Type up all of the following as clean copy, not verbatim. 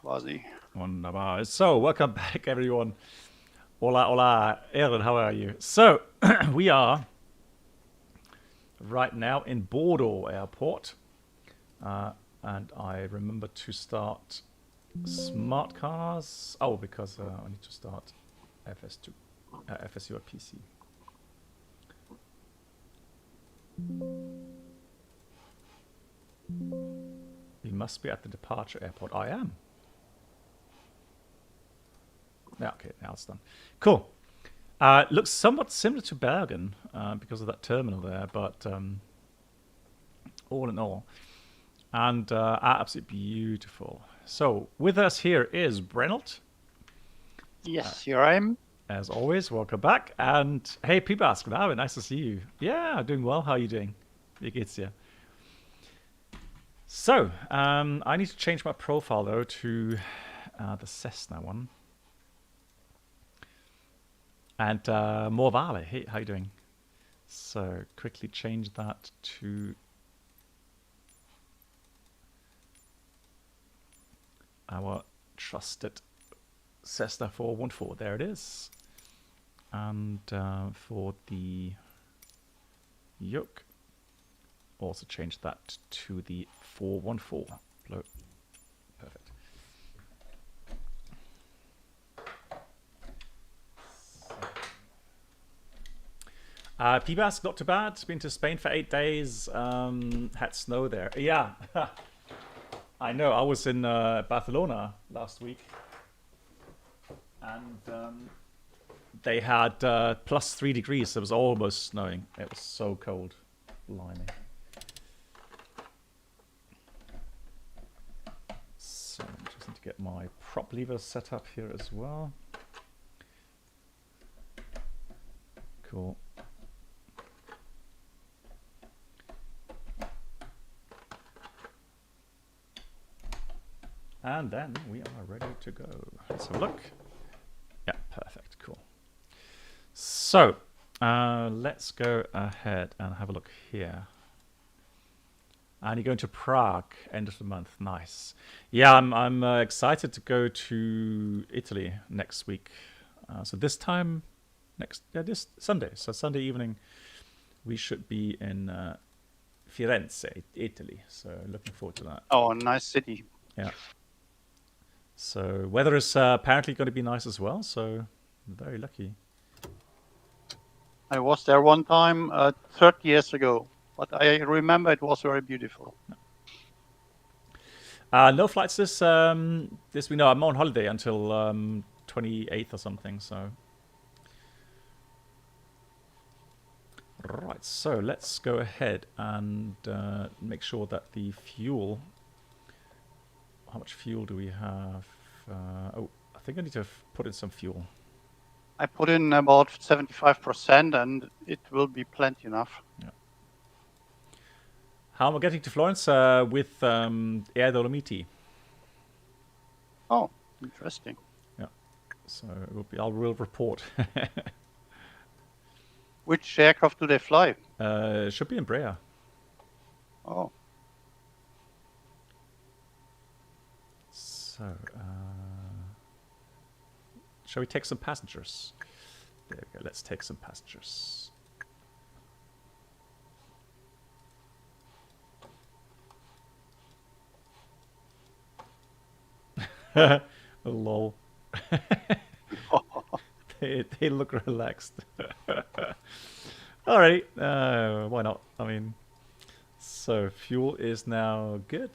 quasi. Wunderbar. So, welcome back, everyone. Hola, hola. Aaron, how are you? So, we are right now in Bordeaux Airport. And I remember to start smart cars. Oh, because I need to start FS2, FSU at PC. You must be at the departure airport. I am. Yeah, okay, now it's done. Cool. Looks somewhat similar to Bergen because of that terminal there, but all in all. And absolutely beautiful. So, with us here is Brennelt. Yes, here I am. As always, welcome back. And hey, Pibask, nice to see you. Yeah, doing well. How are you doing? Wie geht's dir? So, I need to change my profile though to the Cessna one. And more Vale. Hey, how you doing? So, quickly change that to our trusted Cessna 414. There it is. And for the yoke, also change that to the 414. Perfect. Pibask, not too bad. Been to Spain for 8 days. Had snow there. Yeah. I know. I was in Barcelona last week. And they had +3 degrees. It was almost snowing. It was so cold. Blimey. So I just need to get my prop lever set up here as well. Cool. And then we are ready to go. Let's have a look. Yeah, perfect. Cool. So, let's go ahead and have a look here. And you're going to Prague end of the month. Nice. Yeah, I'm excited to go to Italy next week. So this time, this Sunday. So Sunday evening, we should be in Firenze, Italy. So looking forward to that. Oh, a nice city. Yeah. So weather is apparently going to be nice as well. So very lucky. I was there one time 30 years ago, but I remember it was very beautiful. No flights this week. No, I'm on holiday until 28th or something. So right. So let's go ahead and make sure that the fuel. How much fuel do we have? Oh, I think I need to put in some fuel. I put in about 75% and it will be plenty enough. Yeah. How am I getting to Florence with Air Dolomiti? Oh, interesting. Yeah. So I will report. Which aircraft do they fly? Should be Embraer. Oh. So, shall we take some passengers? There we go. Let's take some passengers. Lol. they look relaxed. Alrighty. Why not? I mean, so fuel is now good.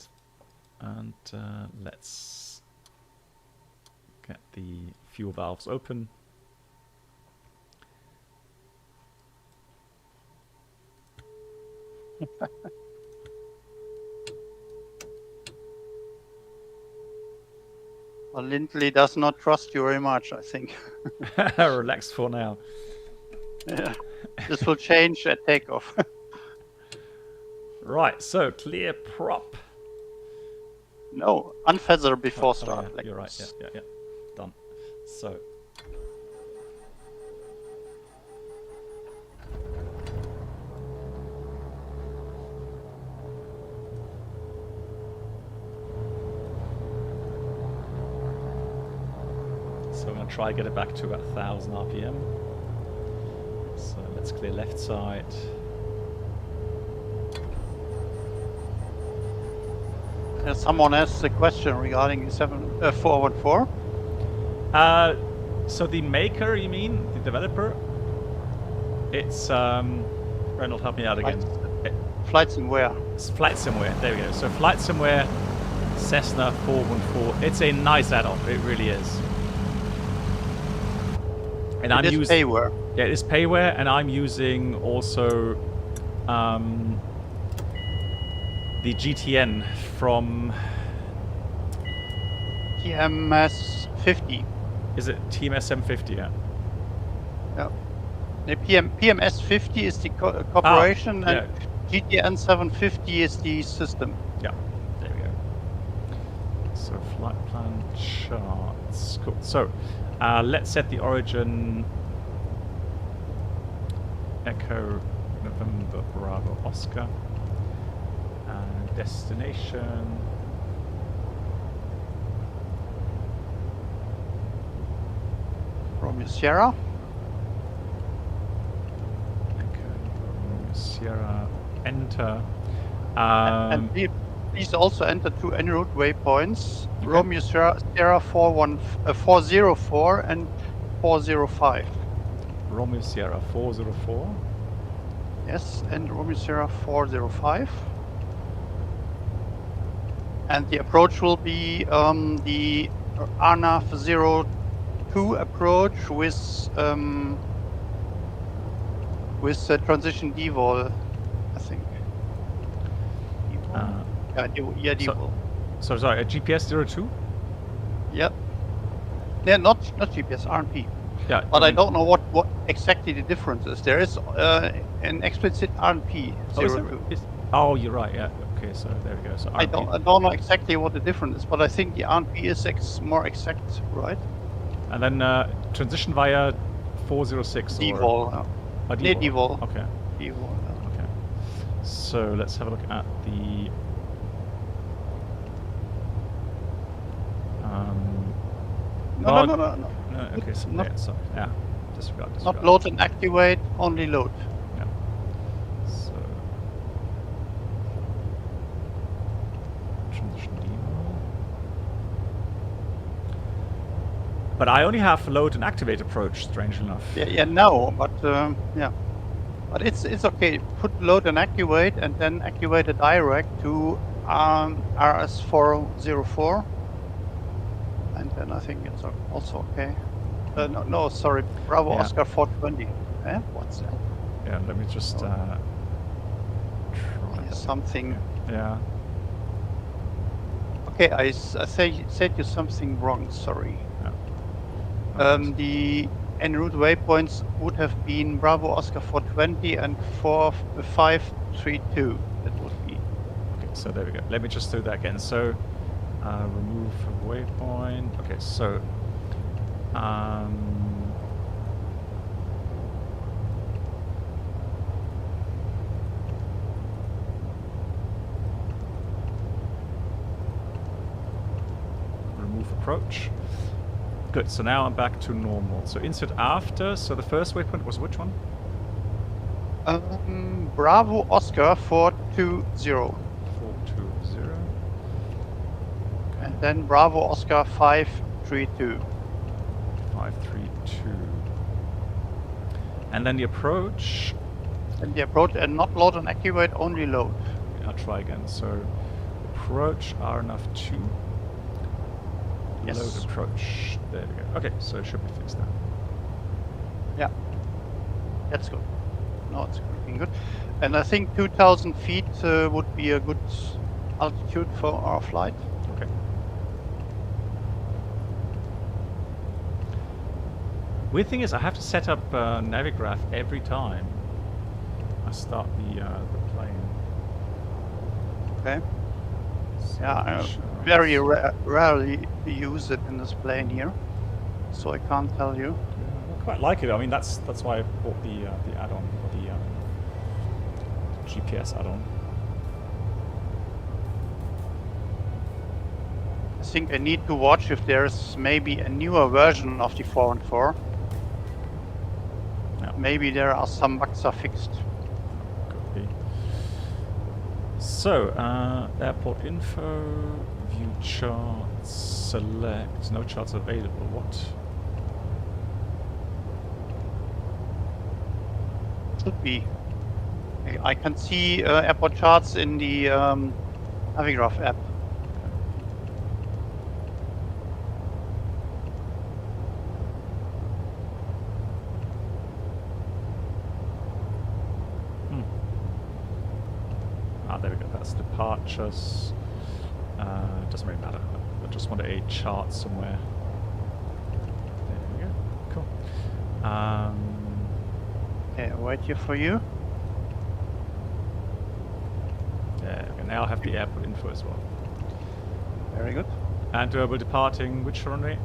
And let's get the fuel valves open. Well, Lindley does not trust you very much, I think. Relax for now. Yeah. This will change at takeoff. Right, so clear prop. No, unfeather before start. Yeah, like you're right. this. Yeah. Done. So. and try to get it back to about 1000 RPM. So let's clear left side. Someone asked a question regarding the 414. So the maker, you mean? The developer? It's, Reynold, help me out again. Flightsimulator. It's flightsimulators. There we go. So flightsimulators, Cessna 414. It's a nice add-on. It really is. And I'm using payware. Yeah, it is payware, and I'm using also the GTN from TMS 50. Is it TMS M50? Yeah. Yeah. The PMS 50 is the corporation, yeah. and GTN 750 is the system. Yeah, there we go. So flight plan charts. Cool. So let's set the origin Echo November Bravo Oscar. Destination. Romeo Sierra. Echo Romeo Sierra. Enter. And please also enter 2 en route waypoints. Okay. Romeo Sierra 404 and 405. Romeo Sierra 404. Yes, and Romeo Sierra 405. And the approach will be the RNAV 02 approach with transition devol, I think. Devol. So sorry, a GPS 02? Yep. Yeah, not GPS, RNP. Yeah. But I don't know what exactly the difference is. There is an explicit RNP 02. Oh, you're right. Yeah. Okay. So there we go. So RNP. I don't know exactly what the difference is, but I think the RNP is more exact, right? And then transition via 406 devol. Devol. Okay. Devol. Okay. So let's have a look at the. No. Okay, so yeah, disregard. Not load and activate, only load. Yeah. So transition devol. But I only have load and activate approach, strangely enough. Yeah, no, but yeah. But it's okay. Put load and activate, and then activate a direct to RS404. And then I think it's also okay. No, sorry, Bravo Oscar 420. What's that? Yeah, let me just try something. Yeah. Okay, I said you something wrong. Sorry. Yeah. The en route waypoints would have been Bravo Oscar 420 and 4532. That would be. Okay, so there we go. Let me just do that again. So. Remove waypoint. Okay, so remove approach. Good. So now I'm back to normal. So insert after. So the first waypoint was which one? Bravo Oscar 420. 420. And then Bravo Oscar 532. 532. And then the approach. And the approach, and not load and activate, only load. I'll try again. So approach RNAV 2. Yes. Load approach. There we go. Okay, so it should be fixed now. Yeah. That's good. No, it's looking good. And I think 2,000 feet would be a good altitude for our flight. Okay. Weird thing is, I have to set up Navigraph every time I start the plane. Okay. So Yeah, I very rarely use it in this plane here, so I can't tell you. I quite like it. I mean, that's why I bought the add-on, or the GPS add-on. think I need to watch if there's maybe a newer version of the 414. Yeah. Maybe there are some bugs are fixed. Could be. So, airport info, view charts, select. No charts available. What? Should be. I can see airport charts in the Navigraph app. There we go, that's departures. Doesn't really matter. I just want a chart somewhere. There we go. Cool. Okay, I'll wait here for you. There we go. Now I have the airport info as well. Very good. And we're departing which runway?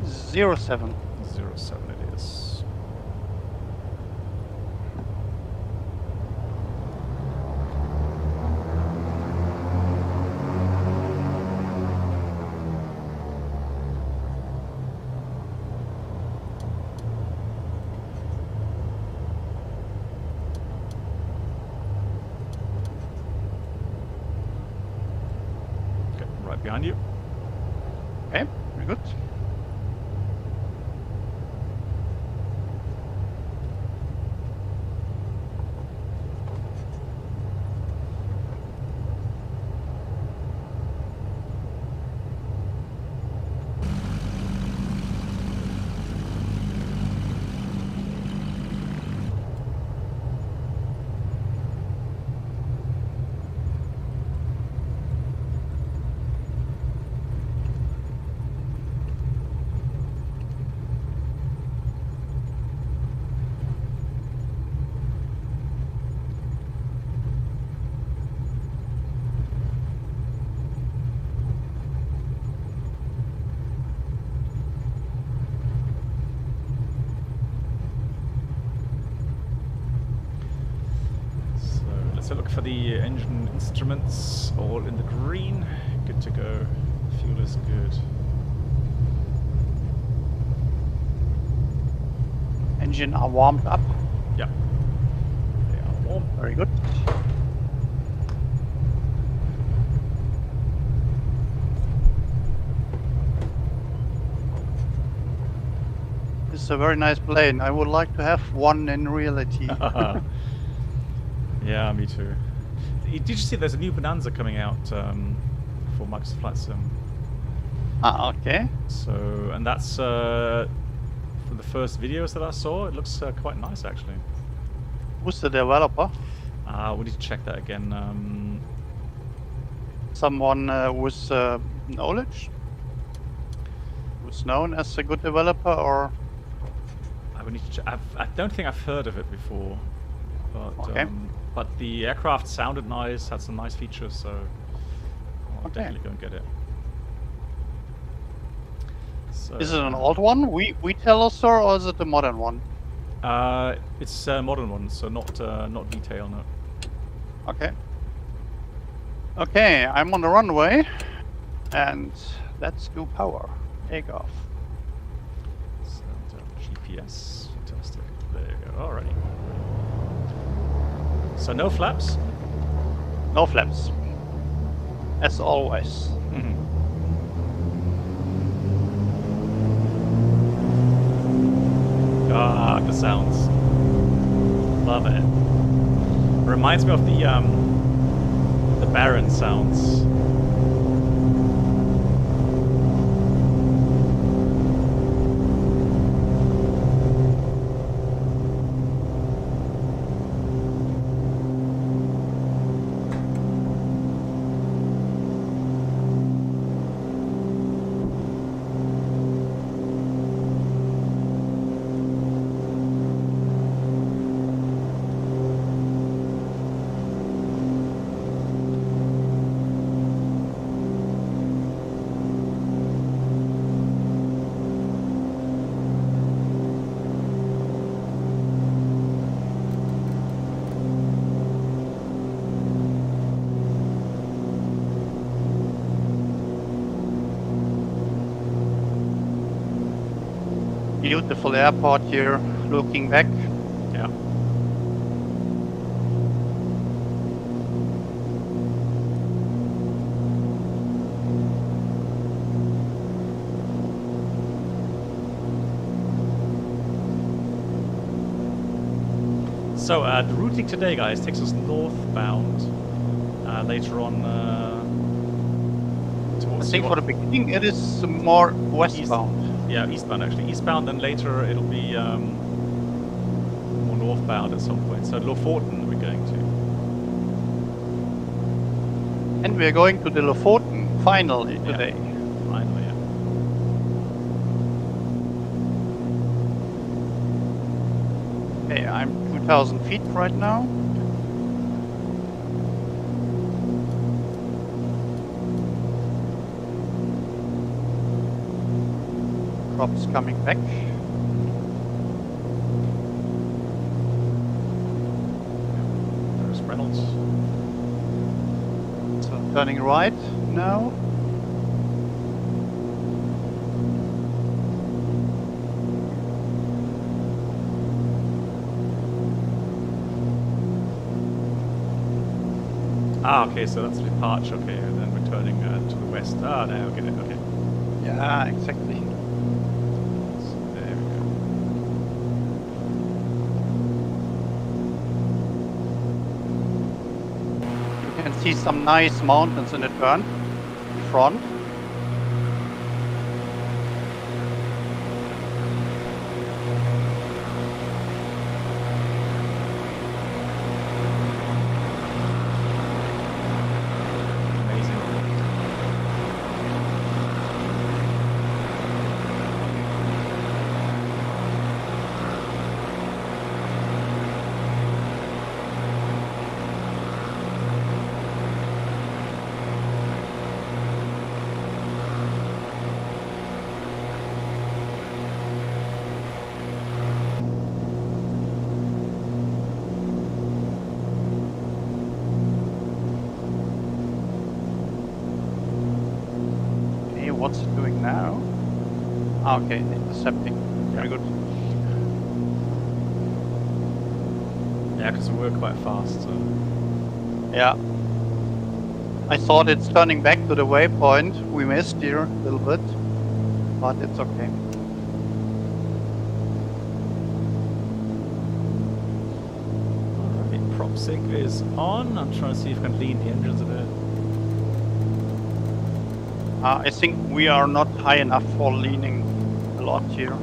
07. 07 it is. Behind you. Okay, very good. So look for the engine instruments, all in the green. Good to go. Fuel is good. Engine are warmed up. Yeah. They are warm. Very good. This is a very nice plane. I would like to have one in reality. Yeah, me too. Did you see there's a new Bonanza coming out for Microsoft Flight Sim? Ah, okay. So, and that's from the first videos that I saw. It looks quite nice actually. Who's the developer? We need to check that again. Someone with knowledge? Who's known as a good developer, or? I would need to check. I don't think I've heard of it before. But, okay. But the aircraft sounded nice, had some nice features, so I'll definitely go and get it. So, is it an old one, we tell us, or is it a modern one? It's a modern one, so not detail, no. Okay. Okay, I'm on the runway, and let's do power. Take off. So, GPS, fantastic. There you go. Alrighty. So no flaps? No flaps. As always. Ah, the sounds. Love it. Reminds me of the Baron sounds. Beautiful airport here, looking back. Yeah. So the routing today, guys, takes us northbound. Later on, I towards think for the beginning it is more westbound. yeah, eastbound actually. Eastbound, and later it'll be more northbound at some point. So Lofoten we're going to. And we're going to the Lofoten finally today. Finally, yeah. Okay, I'm 2,000 feet right now. Drops coming back. There's Reynolds. So turning right now. Ah, okay, so that's the departure, okay, and then returning to the west. Ah, now I get it, okay. Yeah, exactly. So there we go. You can see some nice mountains in the turn in front. Amazing. Okay, what's it doing now? Ah, okay, intercepting. Very good. Yeah, because we were quite fast, so. Yeah. I thought it's turning back to the waypoint. We missed here a little bit, but it's okay. Alright, prop sync is on. I'm trying to see if I can lean the engines a bit. I think we are not high enough for leaning a lot here.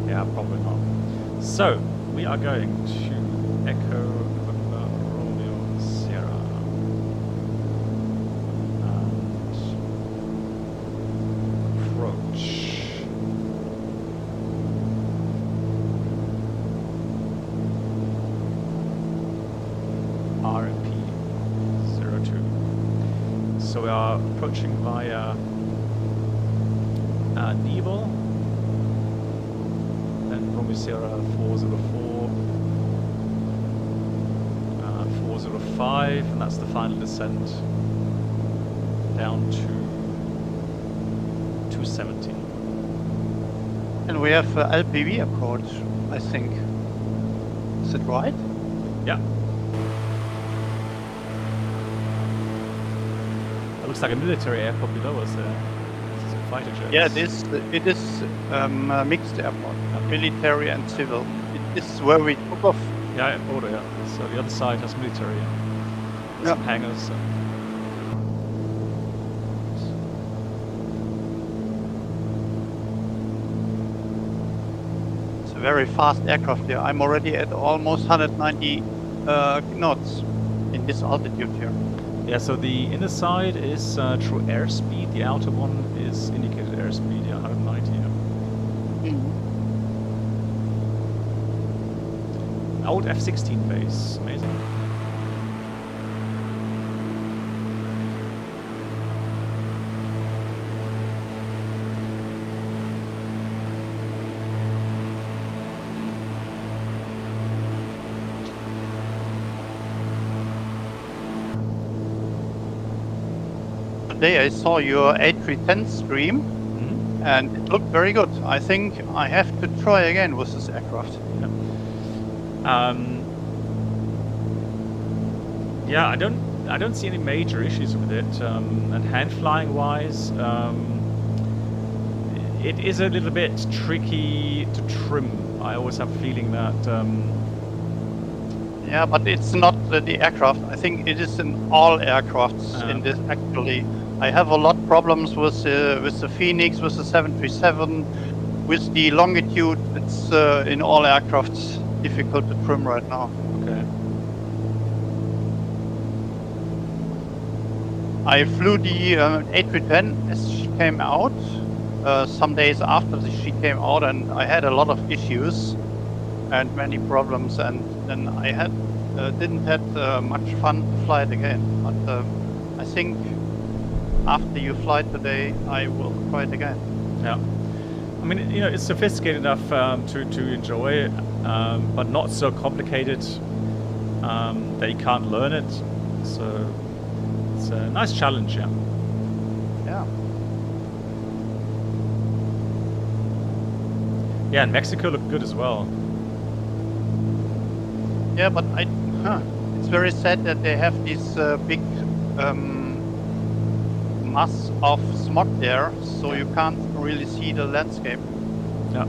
Yeah, probably not. So, we are going to Echo November Romeo Sierra. And approach. RMP 02. So we are approaching via Nebel. Then Romeo Sierra 404, 405, and that's the final descent down to 270. And we have LPV approach, I think. Is it right? Yeah. It looks like a military airport below us there. This is a fighter jet. Yeah, it is a mixed airport, military and civil. It is where we took off. Yeah, order, yeah. So the other side has military. Yeah. Some hangars. So. It's a very fast aircraft here. I'm already at almost 190 knots in this altitude here. Yeah, so the inner side is true airspeed. The outer one is indicated airspeed, yeah, 190. Yeah. Old F-16 base, amazing. today I saw your A310 stream, Mhm. and it looked very good. I think I have to try again with this aircraft. Yeah, I don't see any major issues with it. And hand flying wise, it is a little bit tricky to trim. I always have a feeling that. Yeah, but it's not the aircraft. I think it is in all aircrafts in this actually. I have a lot of problems with the Phoenix, with the 737, with the longitude. It's in all aircrafts difficult to trim right now. Okay. I flew the A310 as she came out, some days after she came out, and I had a lot of issues and many problems, and then I had didn't have much fun to fly it again. But I think after you fly today, I will try it again. Yeah. I mean, you know, it's sophisticated enough to enjoy it, but not so complicated that you can't learn it. So it's a nice challenge, yeah. Yeah. Yeah, and Mexico looked good as well. Yeah, but it's very sad that they have this big mass of smog there, so you can't really see the landscape. Yeah.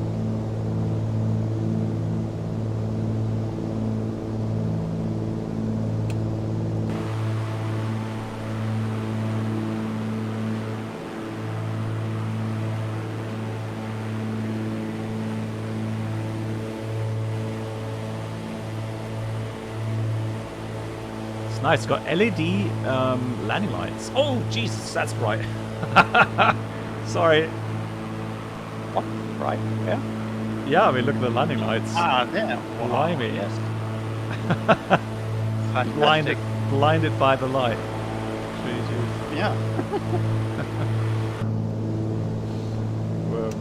Nice, it's got LED landing lights. Oh, Jesus, that's bright. Sorry. What? Right? Yeah. Yeah, I mean, look at the landing lights. Ah, there. Blimey. Yes. Blinded by the light. Jesus. Yeah. Whoa.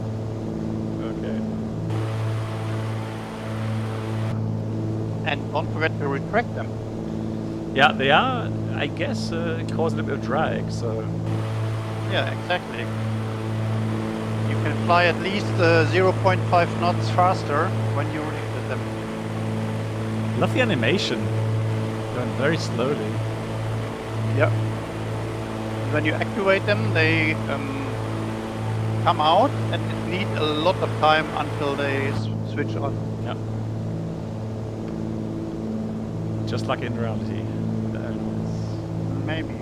Okay. And don't forget to retract them. Yeah, they are, I guess, causing a bit of drag, so... Yeah, exactly. You can fly at least 0.5 knots faster when you retract them. Love the animation. Going very slowly. Yeah. When you activate them, they come out, and it needs a lot of time until they switch on. Yeah. Just like in reality. Maybe.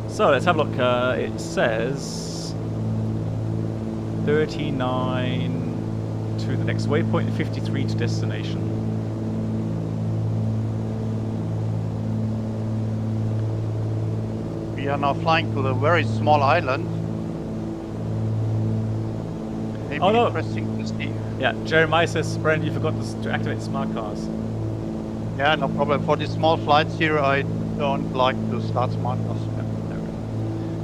So let's have a look. It says 39 to the next waypoint, 53 to destination. We are now flying to a very small island. Maybe Oh, no. interesting to see. Yeah, Jeremiah says, Brandon, you forgot to activate smart cars. Yeah, no problem. For the small flights here, I don't like to start smart cars.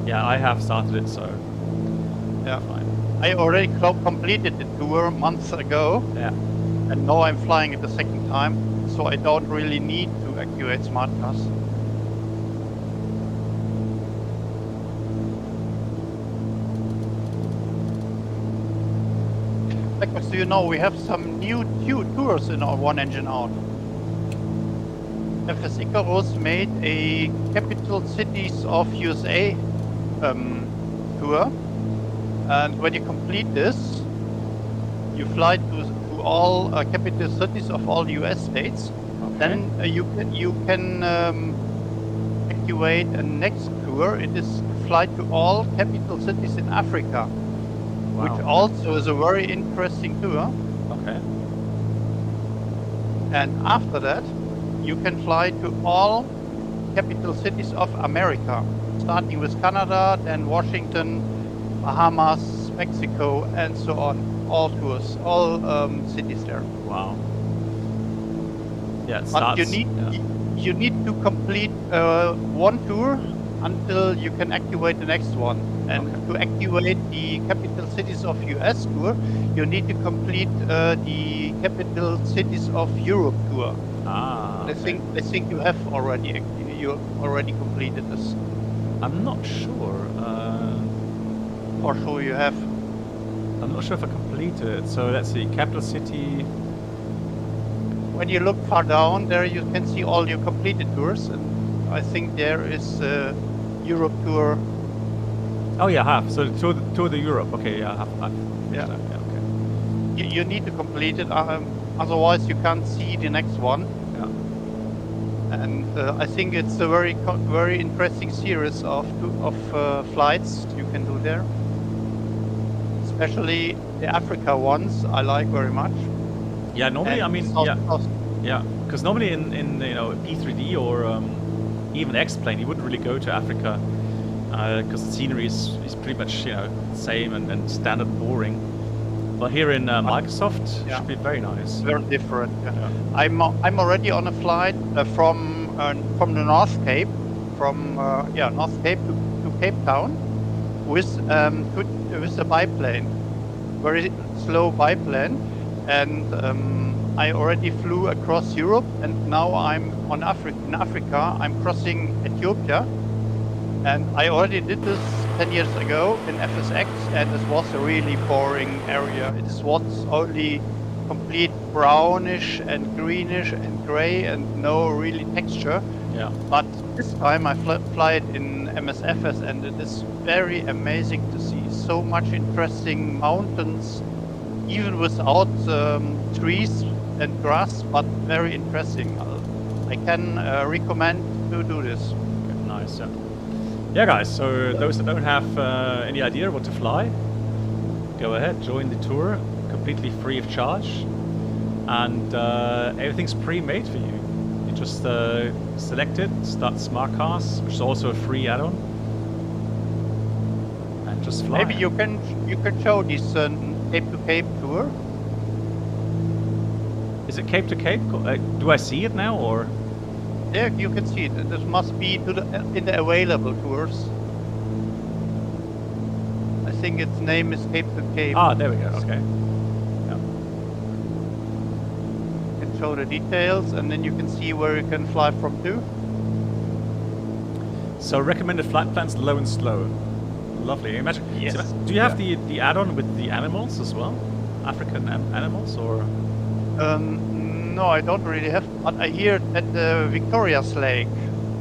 Yeah, I have started it, so Yeah. fine. I already completed the tour months ago, Yeah. and now I'm flying it the second time, so I don't really need to activate smart cars. Because do you know we have some new tours in our one engine out? FS Icarus made a capital cities of USA tour, and when you complete this, you fly to all capital cities of all US states. Okay. Then you can activate a next tour. It is to fly to all capital cities in Africa, Wow. which also is a very interesting tour. Okay. And after that, you can fly to all capital cities of America, starting with Canada, then Washington, Bahamas, Mexico, and so on. All tours, all cities there. Wow. Yeah, it But starts... you need to complete one tour until you can activate the next one. And to activate the capital cities of US tour, you need to complete the capital cities of Europe tour. Ah, okay. I think you have already completed this. I'm not sure. For sure you have. I'm not sure if I completed it. So let's see, capital city. When you look far down there, you can see all your completed tours, and I think there is a Europe tour. Oh yeah, I have. So tour the Europe. Okay, yeah, I have. I've finished Yeah. that. Yeah, okay. You need to complete it, otherwise you can't see the next one. Yeah. And I think it's a very interesting series of flights you can do there. Especially the Africa ones, I like very much. Yeah, normally, And I mean, South yeah, Coast. yeah, because normally in you know P3D or even X-plane, you wouldn't really go to Africa because the scenery is pretty much same and standard boring. But here in Microsoft, it should be very nice. Very different. Yeah. Yeah. I'm already on a flight from the North Cape, from North Cape to Cape Town with a biplane, very slow biplane, and I already flew across Europe, and now I'm in Africa. I'm crossing Ethiopia, and I already did this 10 years ago in FSX, and it was a really boring area. It was only complete brownish and greenish and gray and no really texture. Yeah. But this time I fly it in MSFS, and it is very amazing to see so much interesting mountains, even without trees and grass, but very interesting. I can recommend to do this. Okay, nice. Yeah. Yeah, guys. So those that don't have any idea what to fly, go ahead, join the tour, completely free of charge, and everything's pre-made for you. You just select it, start Smart Cars, which is also a free add-on, and just fly. Maybe you can show this Cape to Cape tour. Is it Cape to Cape? Do I see it now, or? There you can see it. This must be in the available tours. I think its name is Cape to Cape. Ah, there we go. Okay. Yeah. You can show the details, and then you can see where you can fly from to. So recommended flight plans: low and slow. Lovely. Imagine. Yes. So, do you have the add-on with the animals as well? African animals, or? No, I don't really have. But I hear at the Victoria's Lake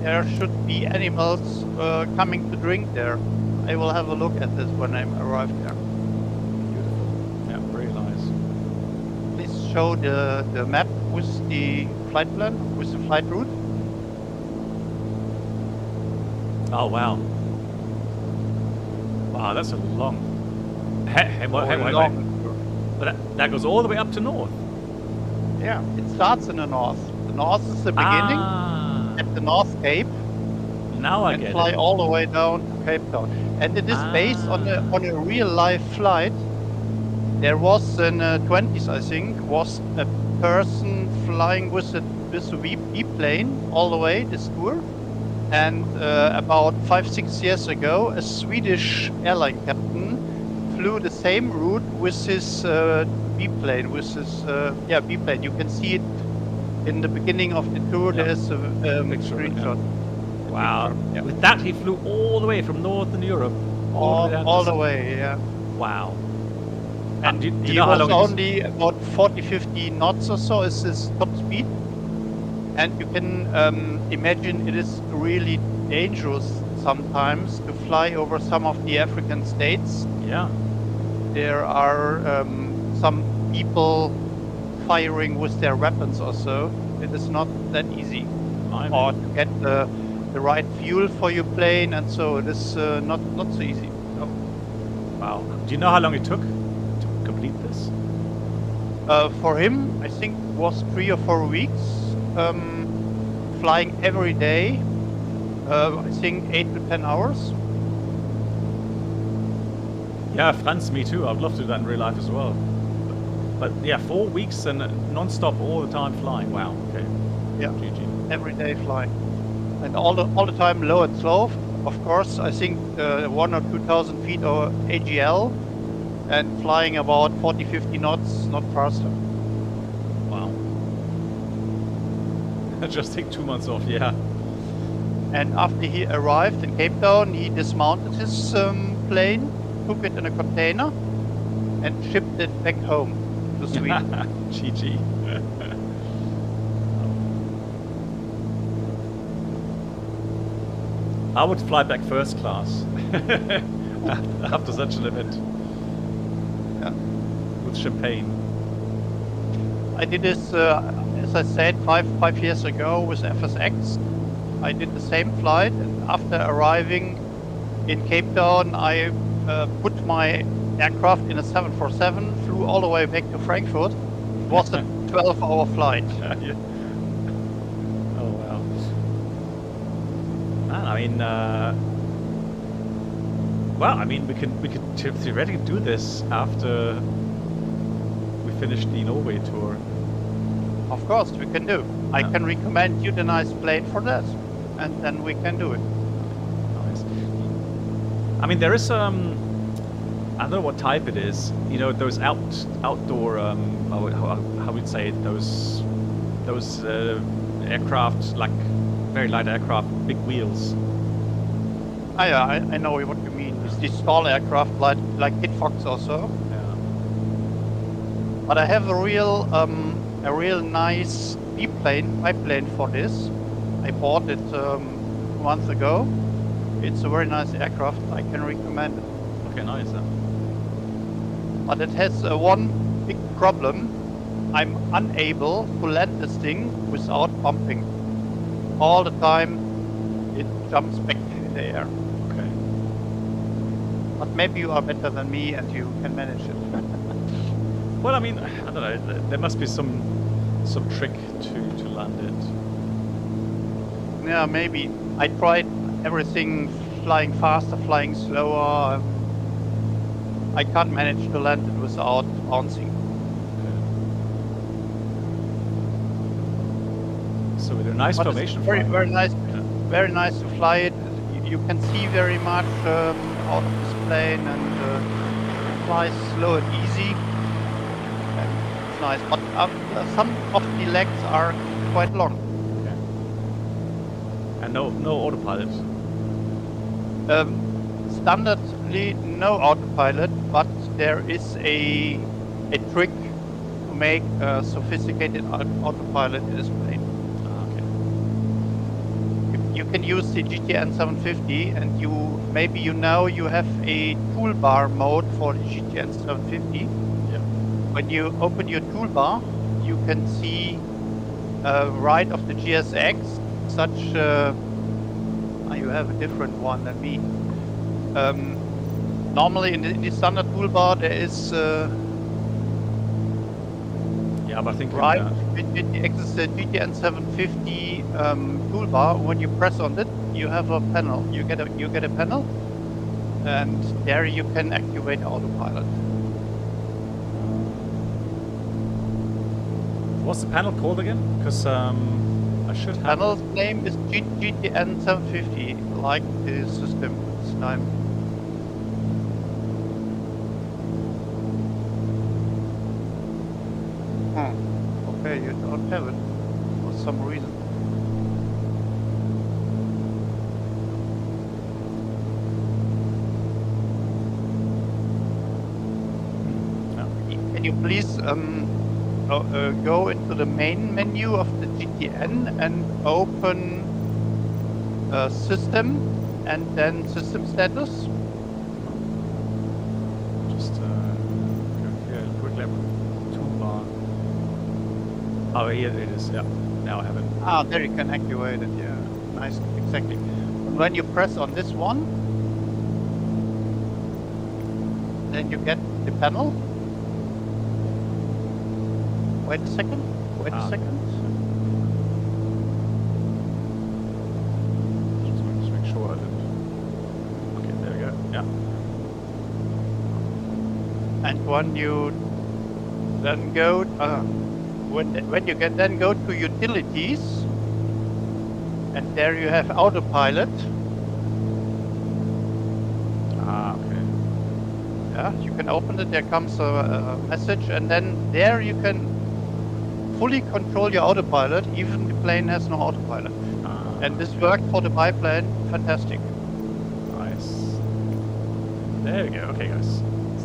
there should be animals coming to drink there. I will have a look at this when I arrive there. Beautiful. Yeah, very nice. Please show the map with the flight plan, with the flight route. Oh wow. Wow, that's a long. Wait. But that goes all the way up to north. Yeah, it starts in the north. The north is the beginning at the North Cape. Now I and get fly it. all the way down to Cape Town. And it is based on a real life flight. There was in the 20s, I think, was a person flying with a plane all the way this tour. And about 5-6 years ago, a Swedish airline captain flew the same route with his biplane. Biplane. You can see it in the beginning of the tour. Yeah. There's a screenshot. Yeah. Wow. Yeah. With that, he flew all the way from northern Europe. All the way, yeah. Wow. And do you he know how was long it is? only about 40-50 knots or so is his top speed. And you can imagine it is really dangerous sometimes to fly over some of the African states. Yeah. There are some people firing with their weapons or so. It is not that easy. Or to get the right fuel for your plane, and so it is not so easy. No. Wow. Do you know how long it took to complete this? For him, I think it was 3 or 4 weeks, flying every day. I think 8 to 10 hours. Yeah, Franz, me too. I'd love to do that in real life as well. But yeah, 4 weeks and non-stop all the time flying. Wow. Okay. Yeah. GG. Every day flying, and all the time low and slow. Of course, I think 1,000 or 2,000 feet or AGL, and flying about 40-50 knots, not faster. Wow. Just take 2 months off. Yeah. And after he arrived in Cape Town, he dismounted his plane, took it in a container, and shipped it back home to Sweden. GG. I would fly back first class after such an event. Yeah. With champagne. I did this, as I said, five years ago with FSX. I did the same flight, and after arriving in Cape Town, I put my aircraft in a 747, flew all the way back to Frankfurt. It was a 12-hour flight. Yeah. Oh wow. Man, I mean, well, I mean, we could theoretically do this after we finish the Norway tour. Of course, we can do. I can recommend you the nice plane for that, and then we can do it. Nice. I mean, there is I don't know what type it is. You know, those outdoor how would say it, those aircraft, like very light aircraft, big wheels. Ah, yeah, I know what you mean. It's these small aircraft like Kit Fox or so. Yeah. But I have a real nice biplane for this. I bought it a month ago. It's a very nice aircraft. I can recommend it. Okay, nice. But it has one big problem. I'm unable to land this thing without bumping. All the time it jumps back in the air. Okay. But maybe you are better than me and you can manage it. Well, I mean, I don't know. There must be some trick to land it. Yeah, maybe. I tried everything, flying faster, flying slower. I can't manage to land it without bouncing. So with a nice But formation, it's very nice, Yeah. very nice to fly it. You can see very much out of this plane, and it flies slow and easy. And it's nice, but some of the legs are quite long. Okay. And no autopilot. Standardly, no autopilot, but there is a trick to make a sophisticated autopilot in this plane. Okay. You can use the GTN 750, and maybe you have a toolbar mode for the GTN 750. Yeah. When you open your toolbar, you can see right of the GSX such. You have a different one than me. Normally in the standard toolbar there is Yeah, but I think right between the GTN 750 toolbar. When you press on it, you have a panel. You get a panel, and there you can activate autopilot. What's the panel called again? Because I should have. Panel's name is GTN 750, like the system this time. Okay, you don't have it for some reason. Can you please go into the main menu of the GTN and open system and then system status? Just go here quickly. Toolbar. Oh, here it is. Yeah. Now I have it. Ah, there you can activate it. Yeah, nice, exactly. When you press on this one, then you get the panel. Wait a second. Wait a second. Just make sure I did. Okay, there we go. Yeah. And when you then go, when you can then go to utilities, and there you have autopilot. Ah, okay. Yeah, you can open it. There comes a message, and then there you can fully control your autopilot, even the plane has no autopilot. Ah. And this worked for the biplane. Fantastic. Nice. There we go. Okay, guys.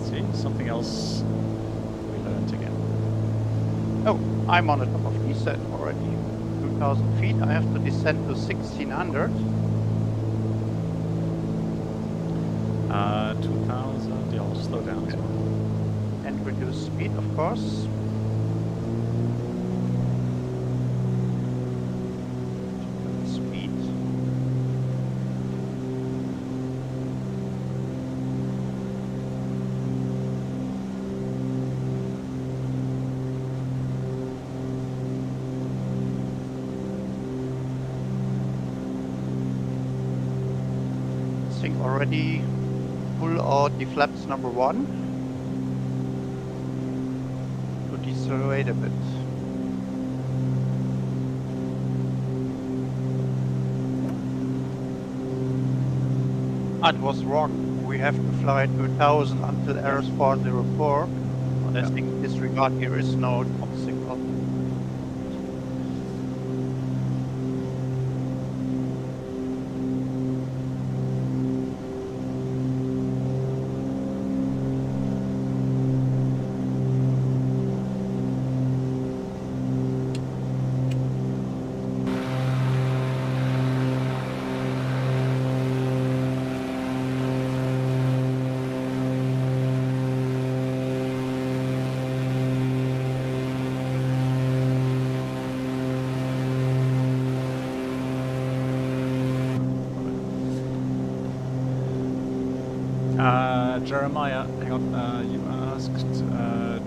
See, something else we learned again. Oh, I'm on the top of descent already. 2,000 feet. I have to descend to 1,600. 2,000. Yeah, I'll slow down as well. And reduce speed, of course. Speed. I think already pull out the flaps number 1 to decelerate a bit. It was wrong. We have to fly 2000 until Airs 404. But I think disregard here is no obstacle. Jeremiah, hang on. You asked,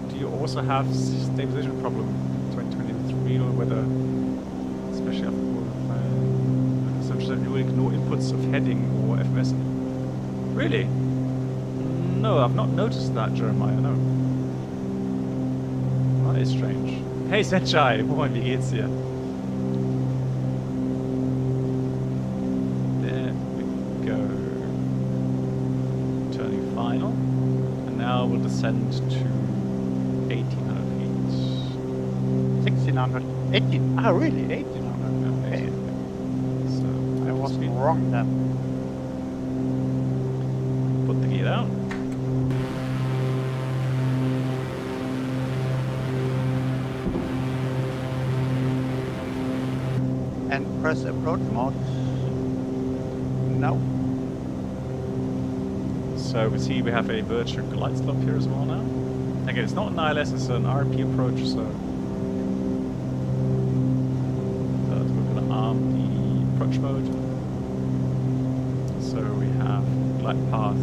do you also have stabilization problem in 2023 or whether, especially after such that you will ignore inputs of heading or FMS? Really? No, I've not noticed that, Jeremiah. No. That is strange. Hey, Senchai, moin, wie geht's dir? There we go. Turning final. And now we'll descend to 1,800 feet. 1,600. 18. Ah, really? 1,800. Okay. So I was wrong then. Put the gear down. And press approach mode. No. So we see we have a virtual glide slope here as well now. Again, it's not an ILS, it's an RP approach, so we're going to arm the approach mode. So we have glide path.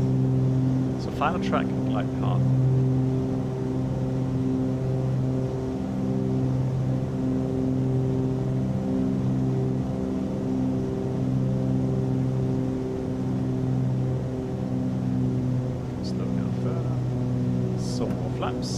So final track, glide path. Flaps.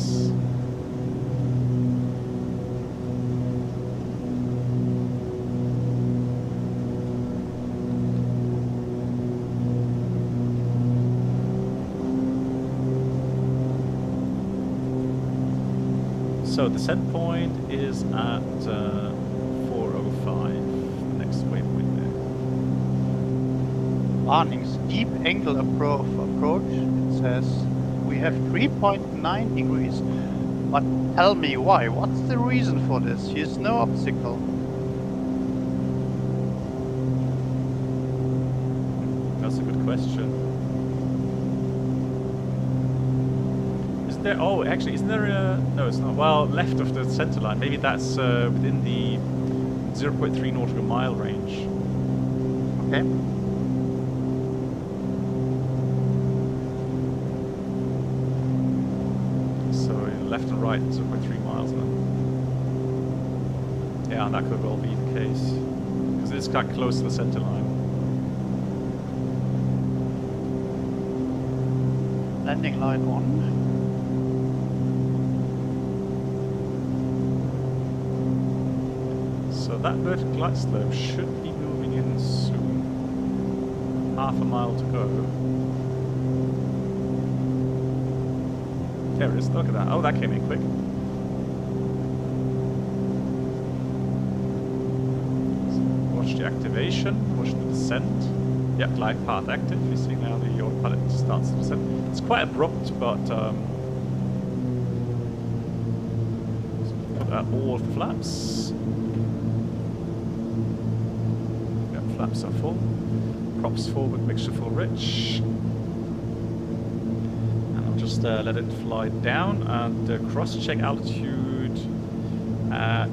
So the set point is at 405, the next waypoint there. Warning, steep angle approach. It says we have 3.9 degrees. But tell me why. What's the reason for this? Here's no obstacle. That's a good question. Is there... Oh, actually, isn't there a... No, it's not. Well, left of the center line. Maybe that's within the 0.3 nautical mile range. Okay. Left and right, 0.3 miles now. Yeah, that could well be the case. Because it's got close to the center line. Landing line on. So that vertical glide slope should be moving in soon. Half a mile to go. There it is, look at that. Oh, that came in quick. So watch the activation, watch the descent. Yeah, glide path active. You see now the autopilot starts to descend. It's quite abrupt, but put out all the flaps. Yeah, flaps are full. Props full with mixture full rich. And I'll just let it fly down and cross-check altitude at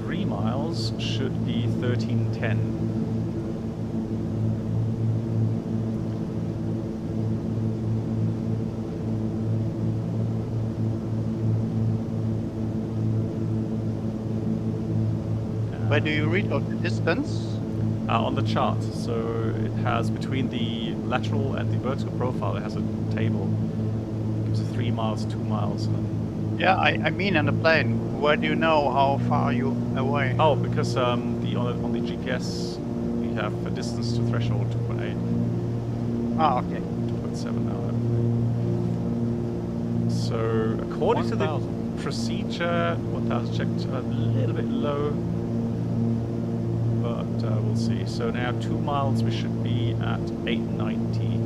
3 miles should be 1310. Where do you read out the distance? On the chart, so it has between the lateral and the vertical profile, it has a table. It gives it 3 miles, 2 miles. Yeah, I mean in the plane. Where do you know how far you away? Oh, because on the GPS we have a distance to threshold 2.8. Ah, okay. 2.7 now. So according to the procedure, 1,000 checked a little bit low. But we'll see. So now 2 miles we should be at 890.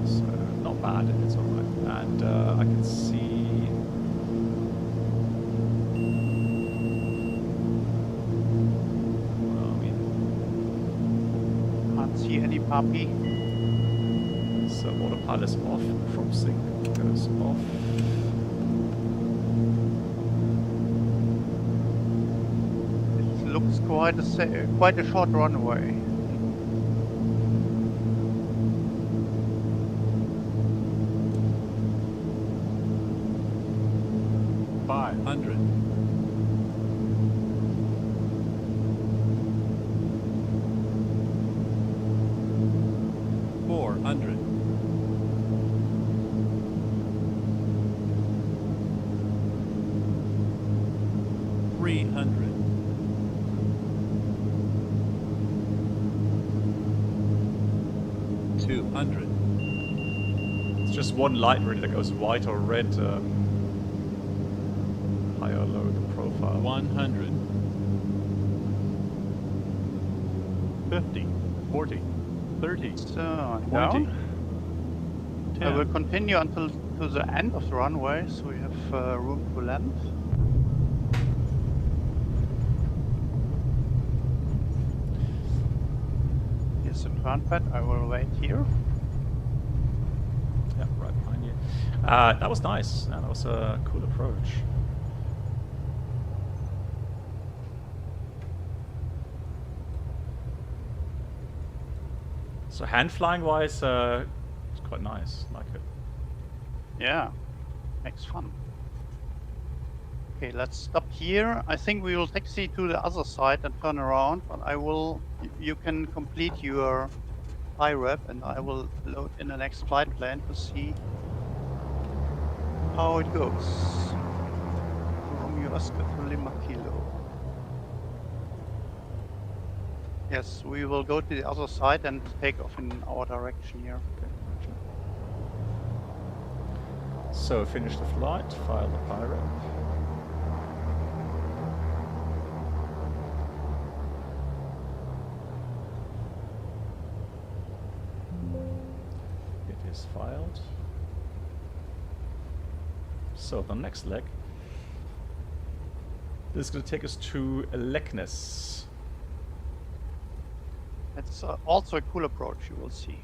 So not bad, it's alright. And I can see... Well, I mean... Can't see any puppy. So autopilot's off, prop sync goes off. Looks quite a short runway. $500. $400. $300. $200. It's just one light really that goes white or red, high or low the profile. 100. 50. 40. 30. So, 20. down. I 10. will continue until to the end of the runway, so we have room to land. Here's the turn pad. I will wait here. Yeah, right behind you. That was nice. That was a cool approach. So hand flying wise, it's quite nice. Like it. Yeah, makes fun. Okay, let's stop here. I think we will taxi to the other side and turn around, but you can complete your IREP and I will load in the next flight plan to see how it goes. Romeo Oscar to Lima Kilo. Yes, we will go to the other side and take off in our direction here. So finish the flight, file the pirate. It is filed. So the next leg. This is going to take us to Leknes. It's also a cool approach, you will see.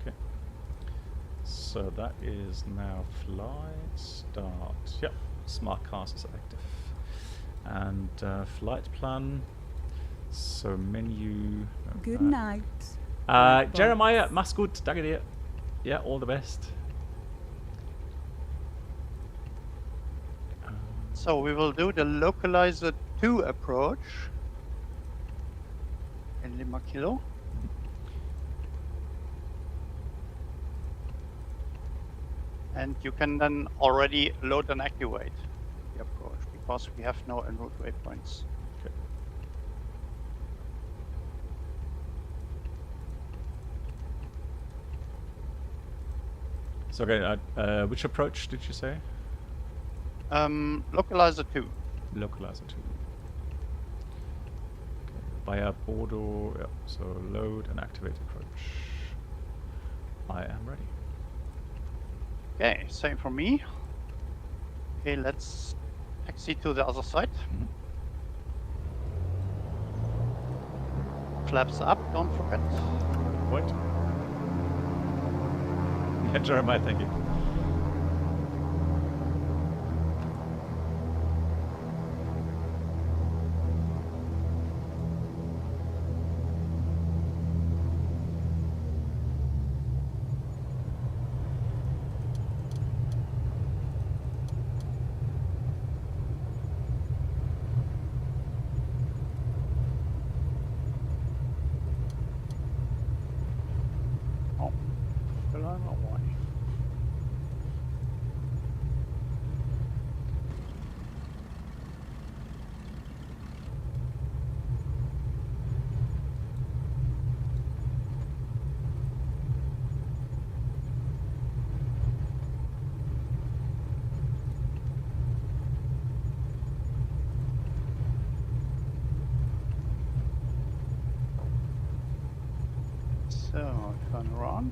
Okay. So that is now flight start. Yep, smart cast is active. And flight plan. So menu. Good night. Jeremiah, mach's gut, danke dir. Yeah, all the best. So we will do the localizer 2 approach in Lima Kilo. And you can then already load and activate the approach because we have no en route waypoints. Okay. So okay, which approach did you say? Localizer 2. Localizer 2. via Bordeaux. Yep. So load and activate approach. I am ready. Okay, same for me. Okay, let's taxi to the other side. Mhm. Flaps up, don't forget. Point. Yeah, Jeremiah, thank you. Oh, still on or why? So, turn around.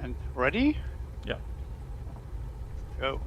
And ready? Yeah. Go.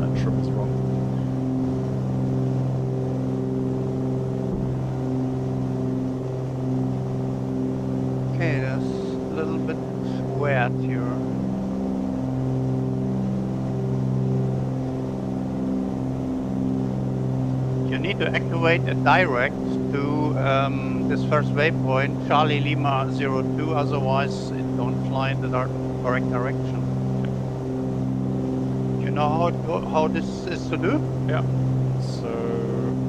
That trim is wrong. Okay, there's a little bit wet here. You need to activate a direct to this first waypoint, Charlie Lima 02, otherwise it don't fly in the correct direction. You know how this is to do? Yeah. So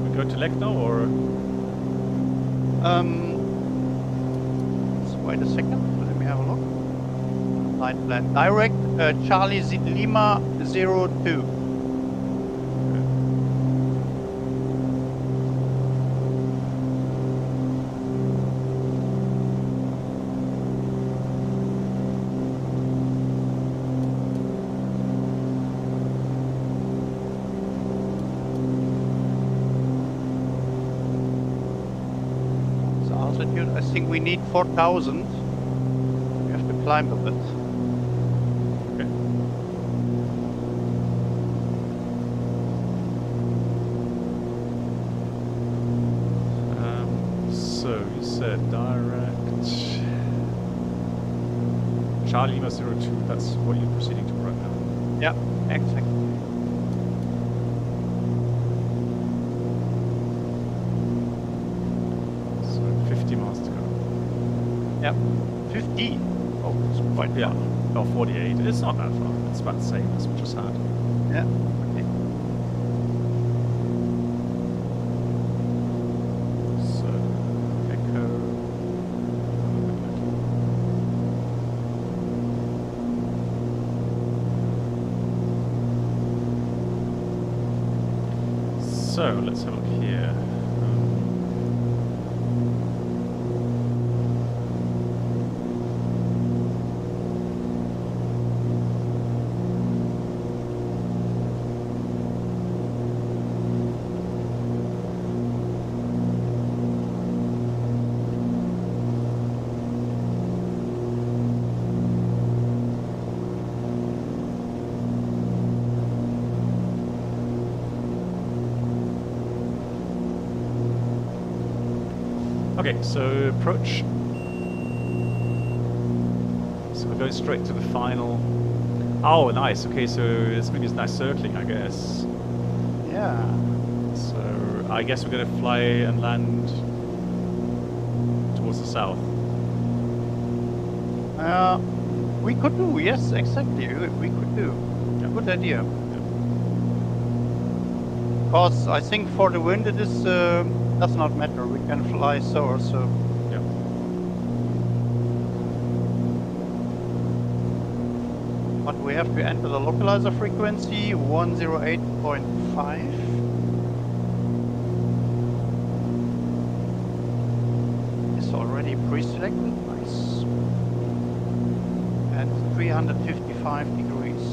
we go to Lek now, or So wait a second, let me have a look. Flight plan direct, Charlie Lima 02. Altitude, I think we need 4,000. We have to climb a bit. okay. So you said direct Charlie Lima 02. That's what you're proceeding to right now. Yeah, exactly. So 50 miles to go. Yep, 50. Oh, it's quite Yeah. far. Oh, 48. It's not that far. It's about the same as we just had. Yeah. Okay. So Echo. So let's have a look here. Okay, so approach. So we're going straight to the final Oh, nice. Okay, so it's gonna be nice circling, I guess. Yeah. So I guess we're gonna fly and land towards the south. We could do, yes, exactly. We could do. Yeah. Good idea. Because I think for the wind it is does not matter. We can fly so or so. Yeah. But we have to enter the localizer frequency 108.5. It's already pre-selected. Nice. And 355 degrees.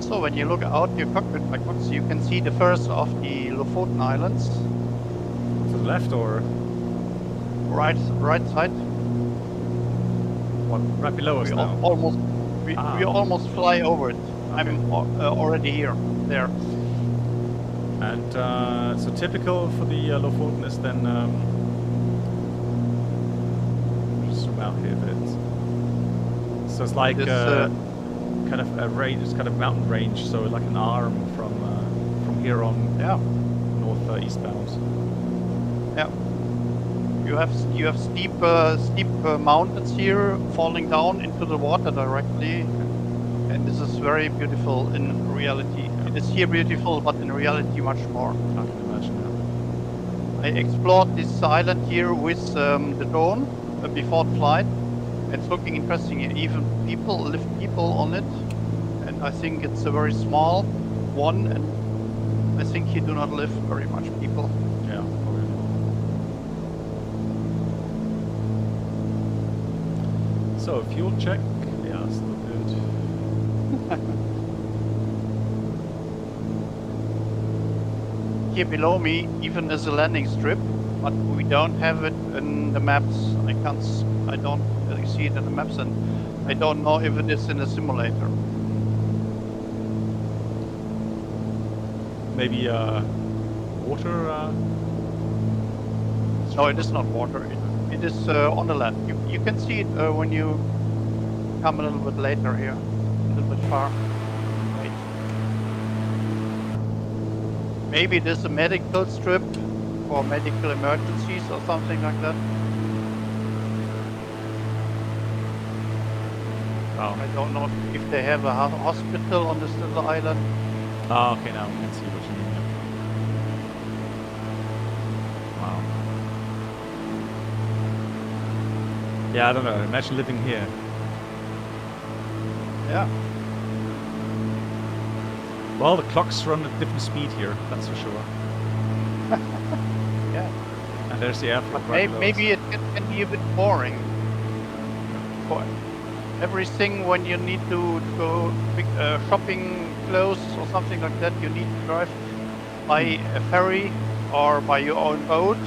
So when you look out your cockpit backwards, you can see the first of the Lofoten Islands. To the left or Right side. what? Right below us We now. we almost fly over it. I'm already here. There. And so typical for the Lofoten is then just zoom out here a bit. So it's like This, kind of a range, it's kind of mountain range. So like an arm from here on Yeah. north eastbound. Yeah. You have steep mountains here falling down into the water directly, and this is very beautiful in reality. It is here beautiful, but in reality much more. I can imagine. I explored this island here with the drone before flight. It's looking interesting. Even live people on it, and I think it's a very small one, and I think here do not live very much people. Yeah. Probably. So fuel check. Yeah, still good. Here below me even is a landing strip, but we don't have it in the maps. I don't see it in the maps, and I don't know if it is in the simulator. Maybe water. No, it is not water. It is on the land. You can see it when you come a little bit later here, a little bit far. Wait. Maybe it is a medical strip for medical emergencies or something like that. Oh. I don't know if they have a hospital on this little island. Oh, okay, now I can see what you mean. Wow. Yeah, I don't know. Imagine living here. Yeah. Well, the clocks run at different speed here, that's for sure. Yeah. And there's the airport. But Right below us. maybe it can be a bit boring. For everything when you need to go pick shopping clothes or something like that, you need to drive by a ferry or by your own boat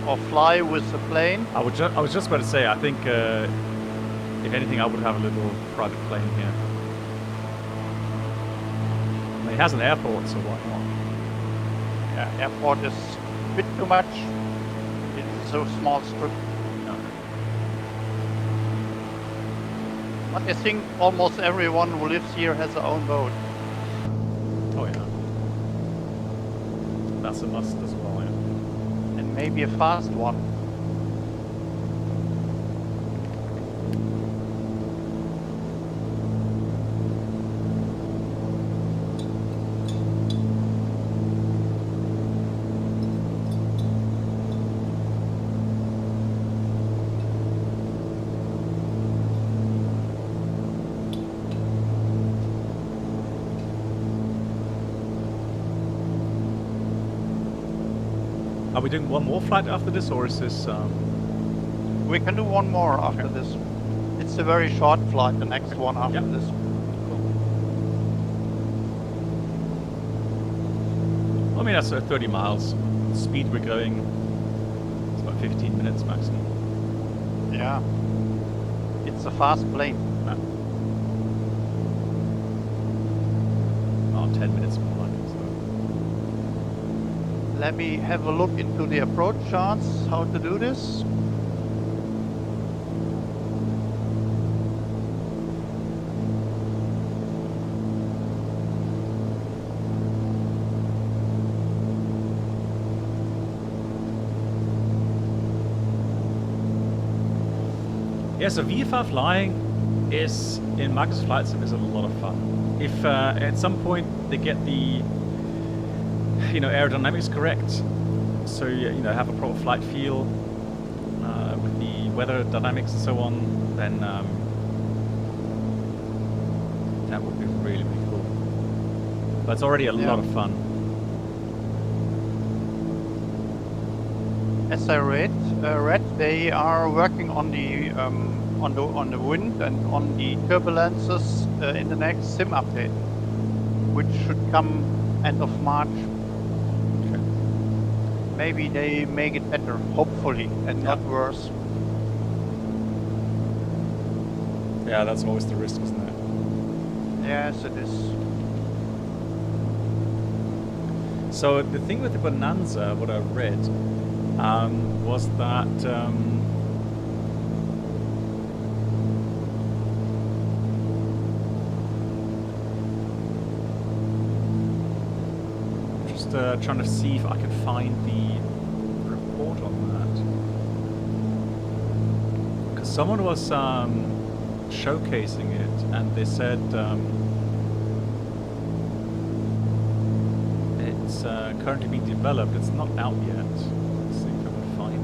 or fly with a plane. I was just about to say, I think if anything, I would have a little private plane here. I mean, it has an airport, so why not? Yeah, airport is a bit too much. It's so small strip. No. But I think almost everyone who lives here has their own boat. Oh yeah. That's a must as well, yeah. And maybe a fast one. Are we doing one more flight after this, or is this? We can do one more after Okay. this. It's a very short flight, the next one after Yeah. this. Cool. I mean, that's 30 miles. The speed we're going, it's about 15 minutes maximum. Yeah. It's a fast plane. Yeah. Oh, 10 minutes more like it, so. Let me have a look into the approach charts, how to do this. Yeah, so VFR flying is, in Microsoft Flight Sim, is a lot of fun. If at some point they get the, aerodynamics correct, so you have a proper flight feel with the weather dynamics and so on, then that would be really, really cool. But it's already a lot of fun. As I read they are working on the wind and on the turbulences in the next sim update, which should come end of March. Okay. Maybe they make it better, hopefully, and not worse. Yeah, that's always the risk, isn't it? Yes, it is. So the thing with the Bonanza, what I read, was that just trying to see if I can find the report on that, because someone was showcasing it and they said it's currently being developed. It's not out yet. Let's see if I can find it.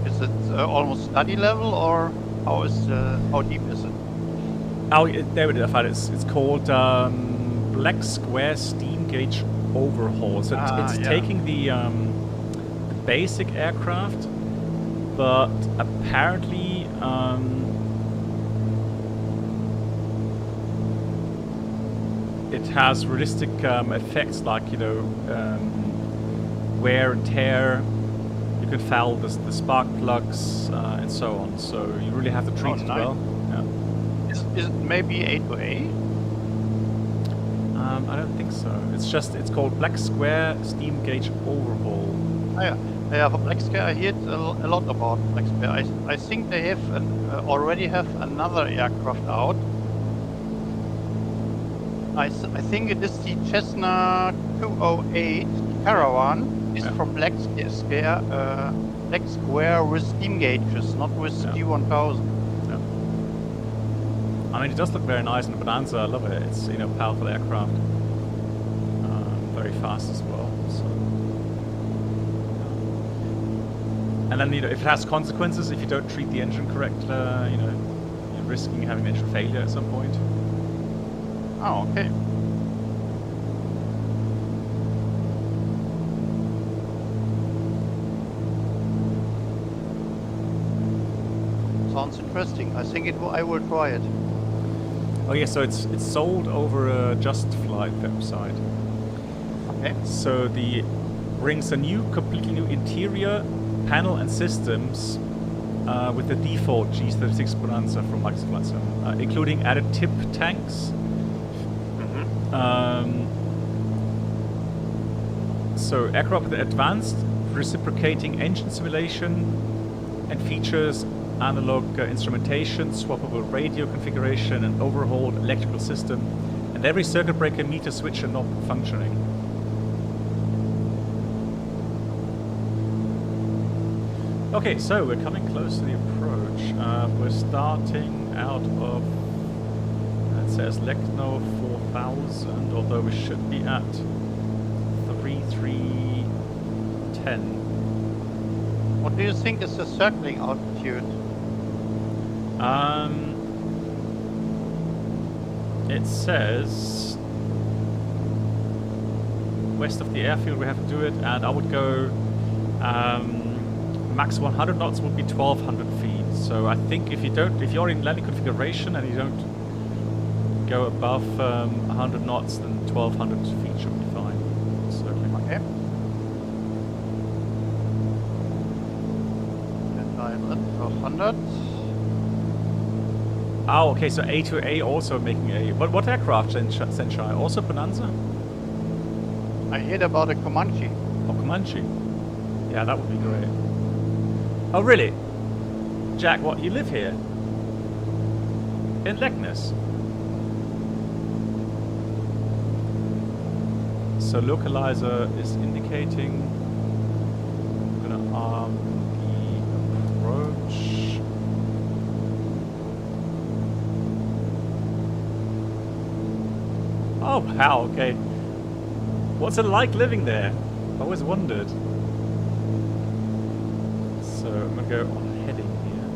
Is it almost study level, or how deep is it? Oh, there it is. I found it. It's called Black Square Steam Gauge Overhaul. So it's taking the basic aircraft, but apparently it has realistic effects like wear and tear. You can foul the spark plugs and so on. So you really have to treat it well. Yeah. Is it maybe A2A? I don't think so. It's called Black Square Steam Gauge Overhaul. Oh, yeah. Yeah, for Black Square, I heard a lot about Black Square. I think they have already have another aircraft out. I think it is the Cessna 208 Caravan. Is from Black Square with steam gauges, not with G1000. Yeah. I mean, it does look very nice in the Bonanza. I love it. It's powerful aircraft, very fast as well. So. And then, if it has consequences, if you don't treat the engine correctly, you're risking having engine failure at some point. Oh, okay. Sounds interesting. I think I will try it. Oh yeah, so it's sold over a Just Flight website. Okay. So brings a completely new interior, panel and systems with the default G36 Bonanza from Microsoft Flight Sim, including added tip tanks. So aircraft with advanced reciprocating engine simulation and features analog instrumentation, swappable radio configuration, and overhauled electrical system, and every circuit breaker, meter switch and knob functioning. Okay, so we're coming close to the approach. We're starting out of, it says Lechno 4000, although we should be at 3310. What do you think is the circling altitude? It says west of the airfield we have to do it, and I would go Max 100 knots would be 1200 feet. So I think if you're in landing configuration and you don't go above 100 knots, then 1200 feet should be fine. So Okay. And I'm at 100. oh, okay. So A2A also making a what aircraft? Senshai also Bonanza? I heard about a Comanche. Oh, Comanche. Yeah, that would be great. Oh, really? Jack, what? You live here? In Leknes? So localizer is indicating I'm gonna arm the approach. Oh, wow, okay. What's it like living there? I've always wondered. So I'm gonna go on heading here.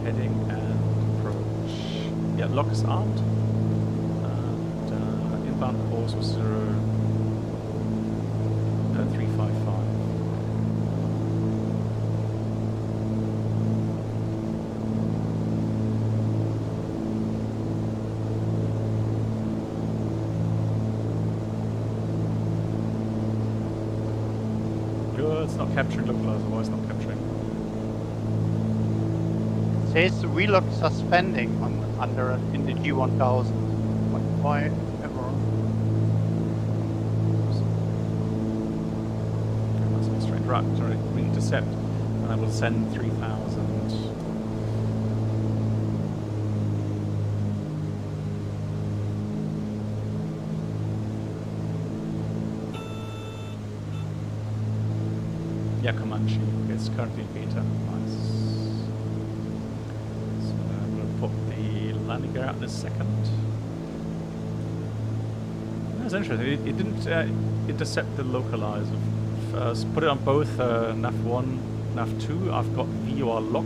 Heading and approach. Yeah, lock is armed. And inbound course was 355. Good, it's not capturing localizer, why it's not capturing? Says relock suspending under in the G1000. But why ever? Okay, must be straight. Right, sorry, re-intercept, and I will send 3000. Yeah, Comanche. Okay, it's currently in beta. Nice. So I'm going to put the landing gear out in a second. That's interesting. It didn't intercept the localizer. Put it on both nav1, nav2. I've got VOR lock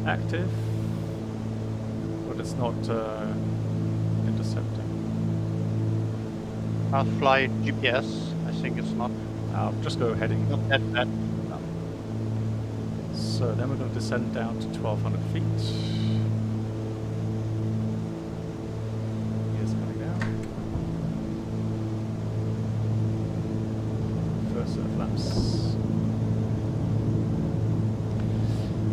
active, but it's not intercepting. I'll fly GPS. I think it's not Just go heading. that bad. So then we're going to descend down to 1200 feet. Gears coming down. First set of flaps.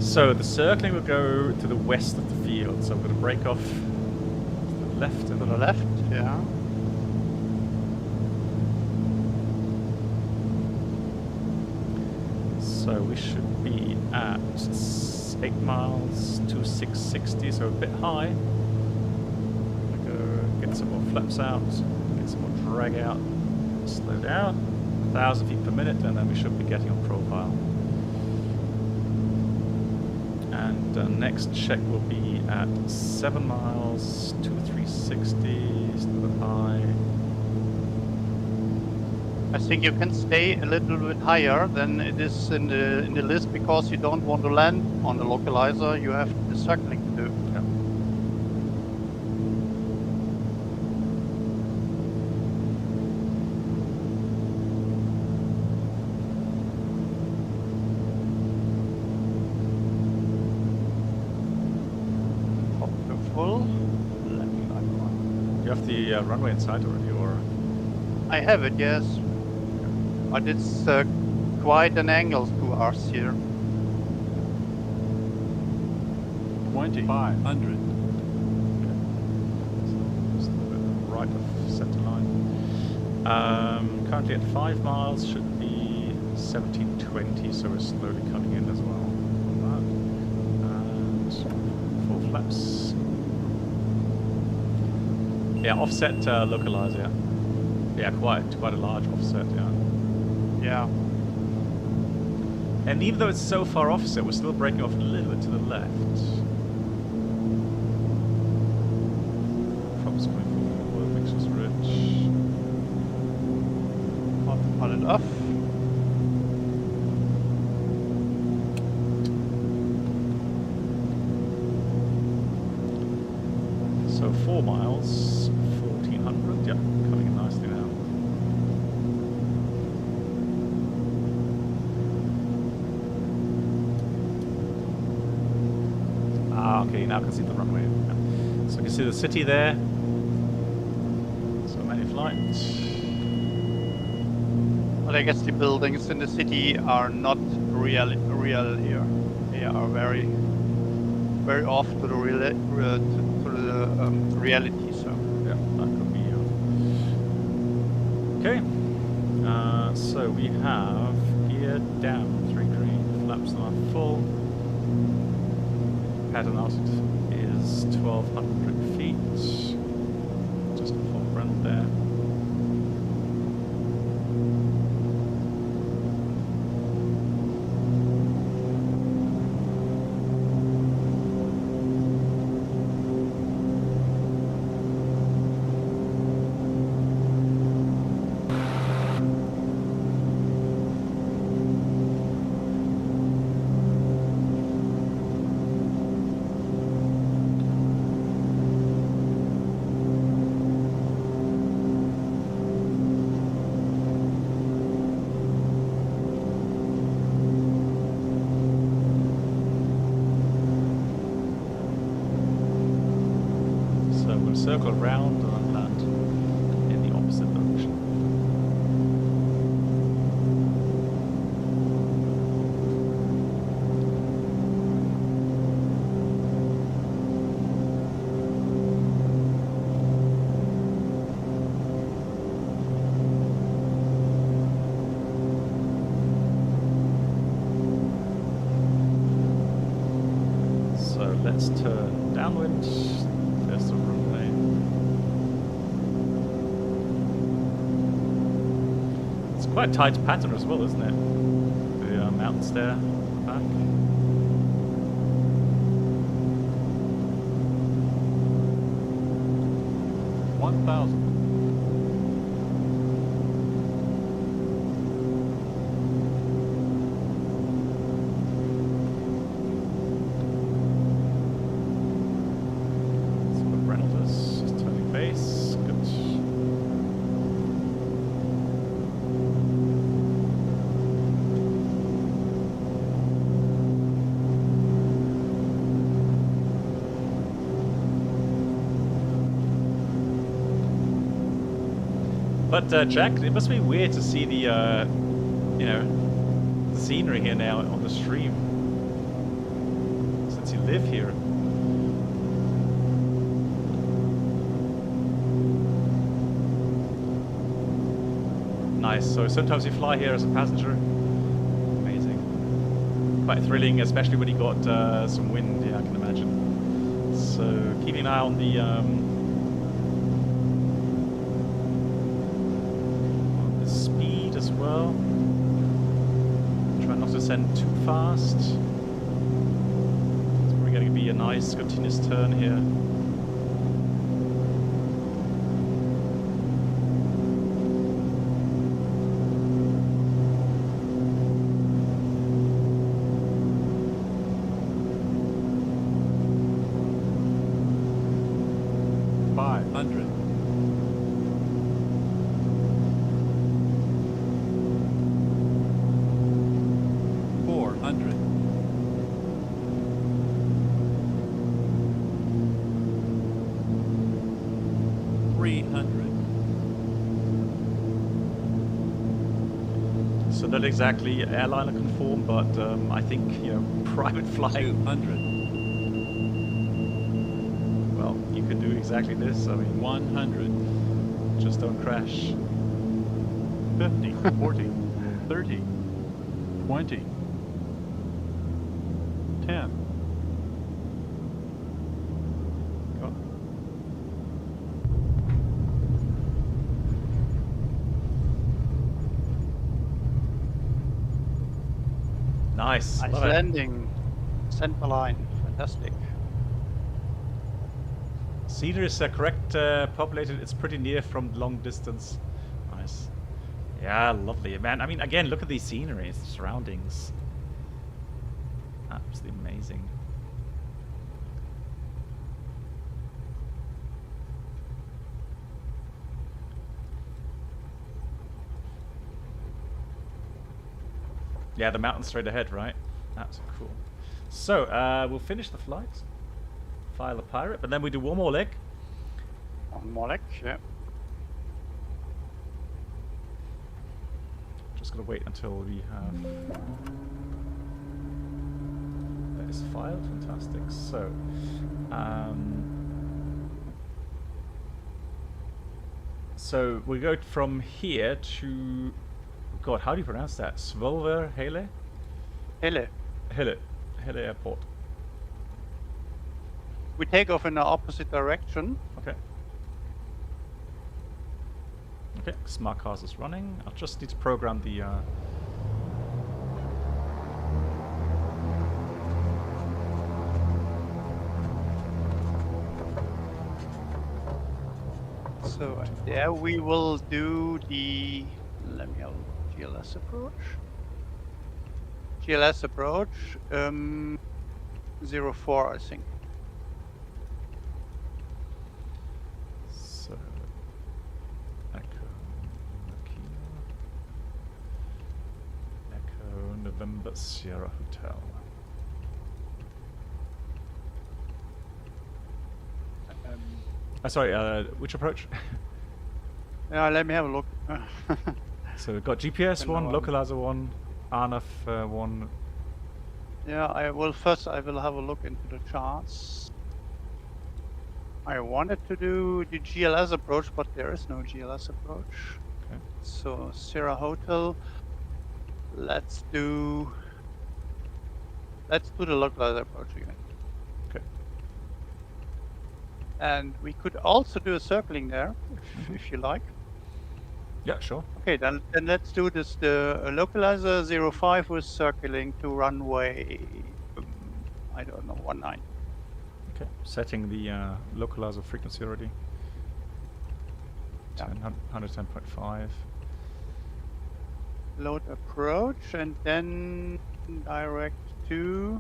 So the circling will go to the west of the field. So I'm going to break off to the left and To the left, yeah. So we should be at 8 miles to 660, so a bit high. I'm gonna go get some more flaps out, get some more drag out, slow down, 1,000 feet per minute, and then we should be getting on profile. And next check will be at 7 miles to 360, still a bit high. I think you can stay a little bit higher than it is in the list because you don't want to land on the localizer. You have the circling to do. Yeah. Top to full. Landing like one. You have the runway in sight already, or? I have it, yes. But it's quite an angle to us here. 2,500. Just a little bit right of center line. Currently at 5 miles, should be 1720, so we're slowly coming in as well on that. And 4 flaps. Yeah, offset localizer. Yeah, quite a large offset. Yeah. Yeah. And even though it's so far offset, we're still breaking off a little bit to the left. Props going forward, makes us rich. On and off. So 4 miles, 1400. Yep, coming in nicely now. now I can see the runway. Yeah. So I can see the city there. So many flights. But I guess the buildings in the city are not real here. They are very off to the reality. So Yeah, that could be. Okay. So we have gear down, 3 green, flaps are full. Pattern altitude is 1200 feet. Just a full run there. Circle around and land in the opposite direction. So let's turn downwind. There's the runway. It's quite a tight pattern as well, isn't it? The mountains there, back. But Jack, it must be weird to see the, you know, the scenery here now on the stream, since you live here. Nice. So sometimes you fly here as a passenger. Amazing. Quite thrilling, especially when you got some wind. Yeah, I can imagine. So keeping an eye on the. As well. Try not to send too fast. It's probably going to be a nice continuous turn here. So not exactly airliner conform, but I think, you know, private flying. 200. Well, you could do exactly this. I mean, 100. just don't crash. 50, 40, 30, 20, 10. Go. Nice. nice Love it. landing. Center line. Fantastic. Cedar is correct populated. It's pretty near from long distance. Nice. Yeah, lovely, man. I mean, again, look at these sceneries, surroundings. Absolutely amazing. Yeah, the mountain straight ahead, right? That's cool. So, we'll finish the flight. file the pirate, but then we do one more leg. On Molek, yeah. Just gotta wait until we have that is filed. Fantastic. So, so we go from here to, God, how do you pronounce that? Svolver Hele? Hele. Hele Airport. We take off in the opposite direction. Okay. Okay, smart cars is running. I'll just need to program the So there we will do the, let me have a GLS approach. GLS approach, 04, I think. so Echo November Sierra Hotel. Sorry, which approach? Yeah, let me have a look. So we've got GPS Genau. one, localizer one, RNAV one. Yeah, I will have a look into the charts. I wanted to do the GLS approach, but there is no GLS approach. Okay. So Sierra Hotel. Let's do the localizer approach again. Okay. And we could also do a circling there, if you like. Yeah, sure. Okay, then let's do this. The localizer 05 was circling to runway, I don't know, 19. Okay. Setting the localizer frequency already. Yeah. 110.5. Load approach and then direct to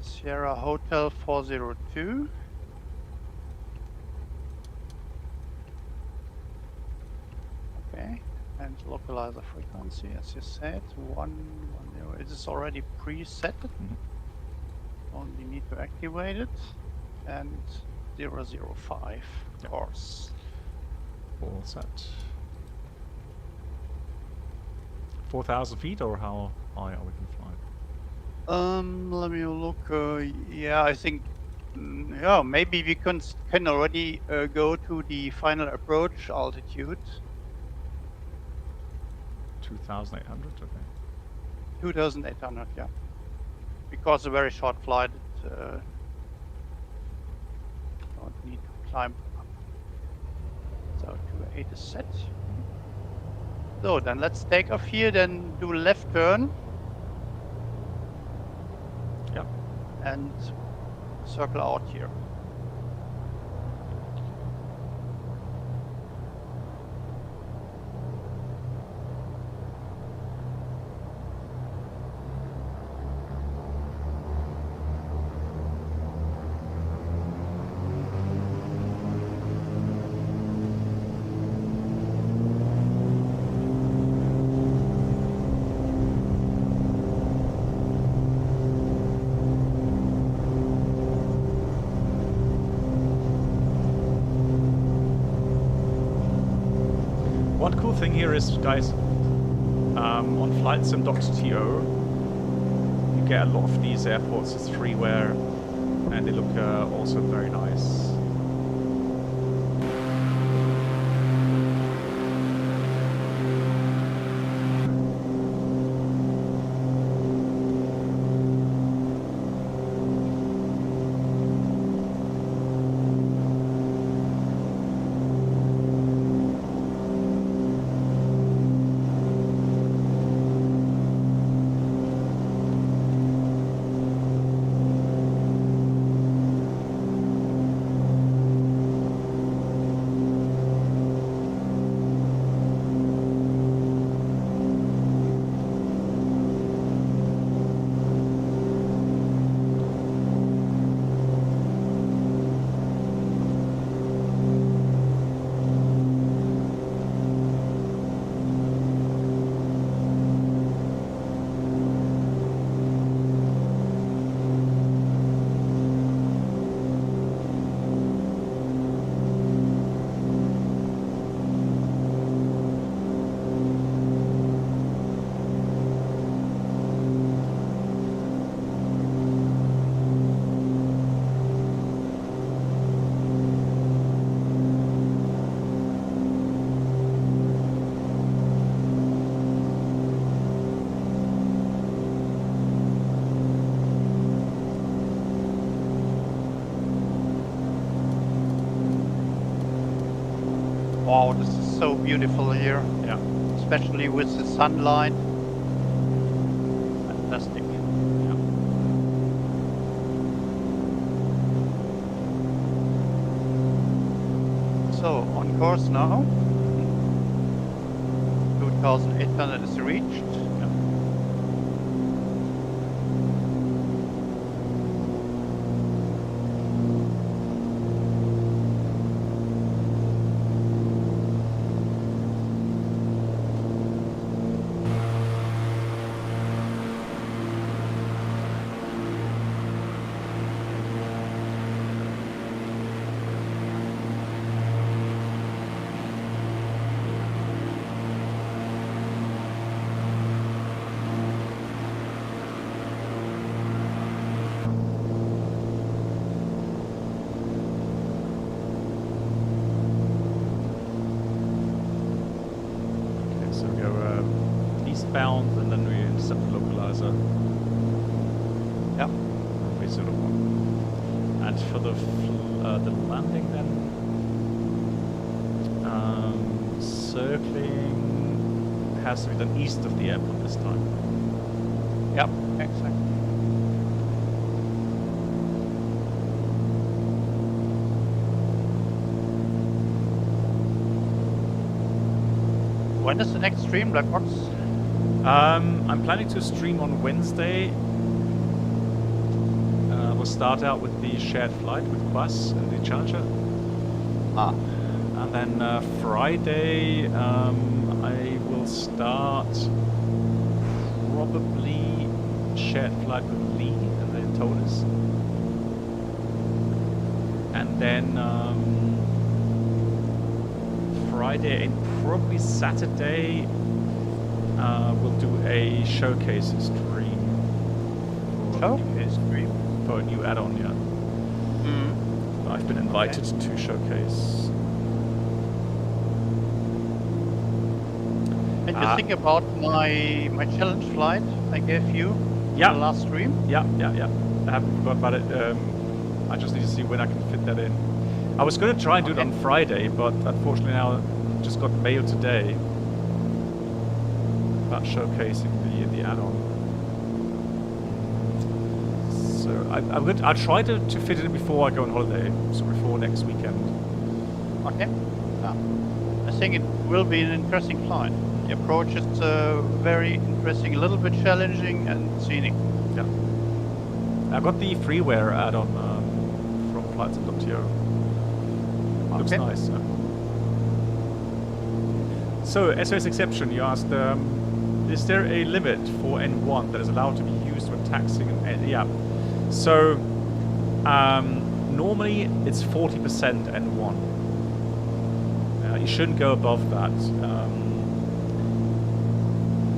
Sierra Hotel 402. Okay, and localizer frequency, as you said, 110. It is already preset. Only need to activate it. And 005 Yep. course. All set. 4,000 feet, or how high are we going to fly? Let me look. Yeah, I think. Yeah, maybe we can already go to the final approach altitude. 2,800. Okay. 2,800. Yeah, because a very short flight. Don't need to climb. So 28 is set. So then let's take off here. Then do left turn. Yeah. And circle out here. One cool thing here is, guys, on flightsim.to, you get a lot of these airports. It's freeware, and they look also very nice. Wow, this is so beautiful here, Yeah. especially with the sunlight. Fantastic. Yeah. So, on course now. 2,800 is reached. Yeah. Okay, so we go eastbound and then we intercept the localizer. Yeah. We sort of and for the landing then, circling has to be done east of the airport this time. Yep, exactly. When is the next stream, Black Box? I'm planning to stream on Wednesday. We'll start out with the shared flight with Bus and the Challenger. Ah, And then Friday, I will start probably shared flight with Lee and the Totus. And then Friday and probably Saturday, we'll do a showcase stream. showcase stream. For a new add-on, yeah. Mm. I've been invited to showcase. And you think about my challenge flight I gave you Yeah. in the last stream? Yeah. I haven't forgotten about it. I just need to see when I can fit that in. I was going to try and do it on Friday, but unfortunately now I just got mail today about showcasing the add-on. So I'll try to fit it in before I go on holiday, so before next weekend. Okay. Yeah. I think it will be an interesting flight. The approach is very interesting, a little bit challenging and scenic. Yeah. I got the freeware add-on from flightsimulators. Looks Okay. nice. So, SOS exception, you asked, is there a limit for N1 that is allowed to be used when taxiing? Yeah. So, normally it's 40% N1. You shouldn't go above that.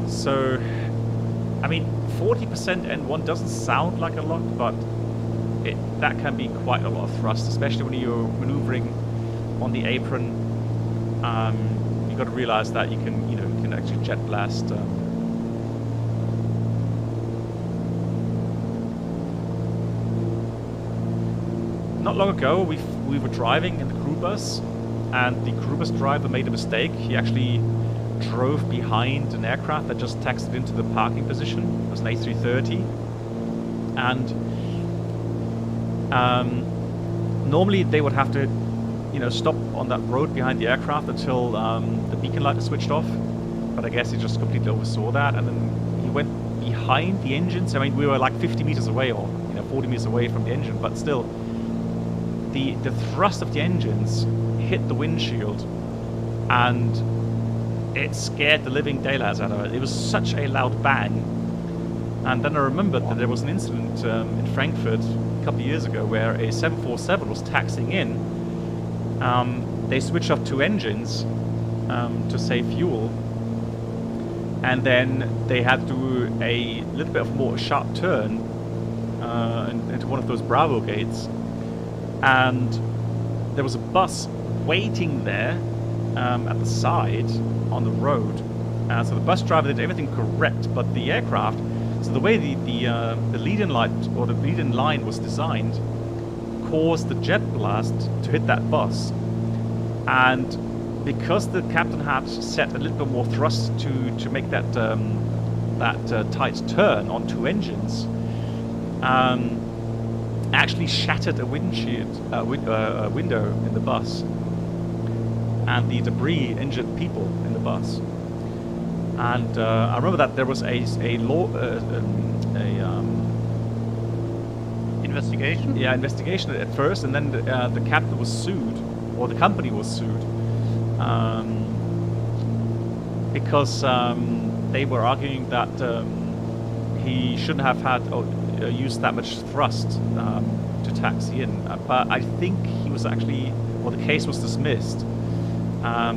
So, I mean, 40% N1 doesn't sound like a lot, but that can be quite a lot of thrust, especially when you're maneuvering on the apron. You've got to realize that you can actually jet blast. Not long ago, we were driving in the crew bus, and the crew bus driver made a mistake. He actually drove behind an aircraft that just taxied into the parking position. It was an A330, and normally they would have to, stop on that road behind the aircraft until the beacon light is switched off. But I guess he just completely oversaw that, and then he went behind the engines. I mean, we were like 50 meters away, or 40 meters away from the engine, but still, the thrust of the engines hit the windshield, and it scared the living daylights out of it. It was such a loud bang. And then I remembered that there was an incident in Frankfurt a couple of years ago where a 747 was taxiing in. They switched off two engines to save fuel, and then they had to do a little bit of more sharp turn into one of those Bravo gates, and there was a bus waiting there at the side on the road. So the bus driver did everything correct, but the aircraft, so the way the lead-in light or the lead-in line was designed, caused the jet blast to hit that bus, and because the captain had set a little bit more thrust to make that tight turn on 2 engines, actually shattered a window in the bus, and the debris injured people in the bus. And I remember that there was a law Investigation? yeah, investigation at first, and then the captain was sued, or the company was sued, because they were arguing that he shouldn't have had used that much thrust to taxi in. But I think he was actually, well, the case was dismissed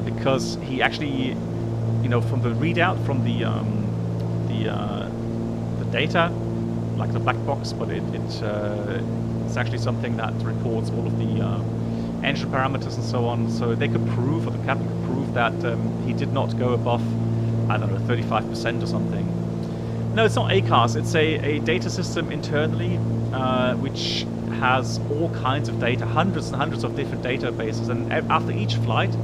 because he actually, you know, from the readout from the data, like the black box, but it's actually something that records all of the engine parameters and so on. So they could prove, or the captain could prove, that he did not go above, I don't know, 35% or something. No, it's not ACARS. It's a data system internally which has all kinds of data, hundreds and hundreds of different databases. And after each flight,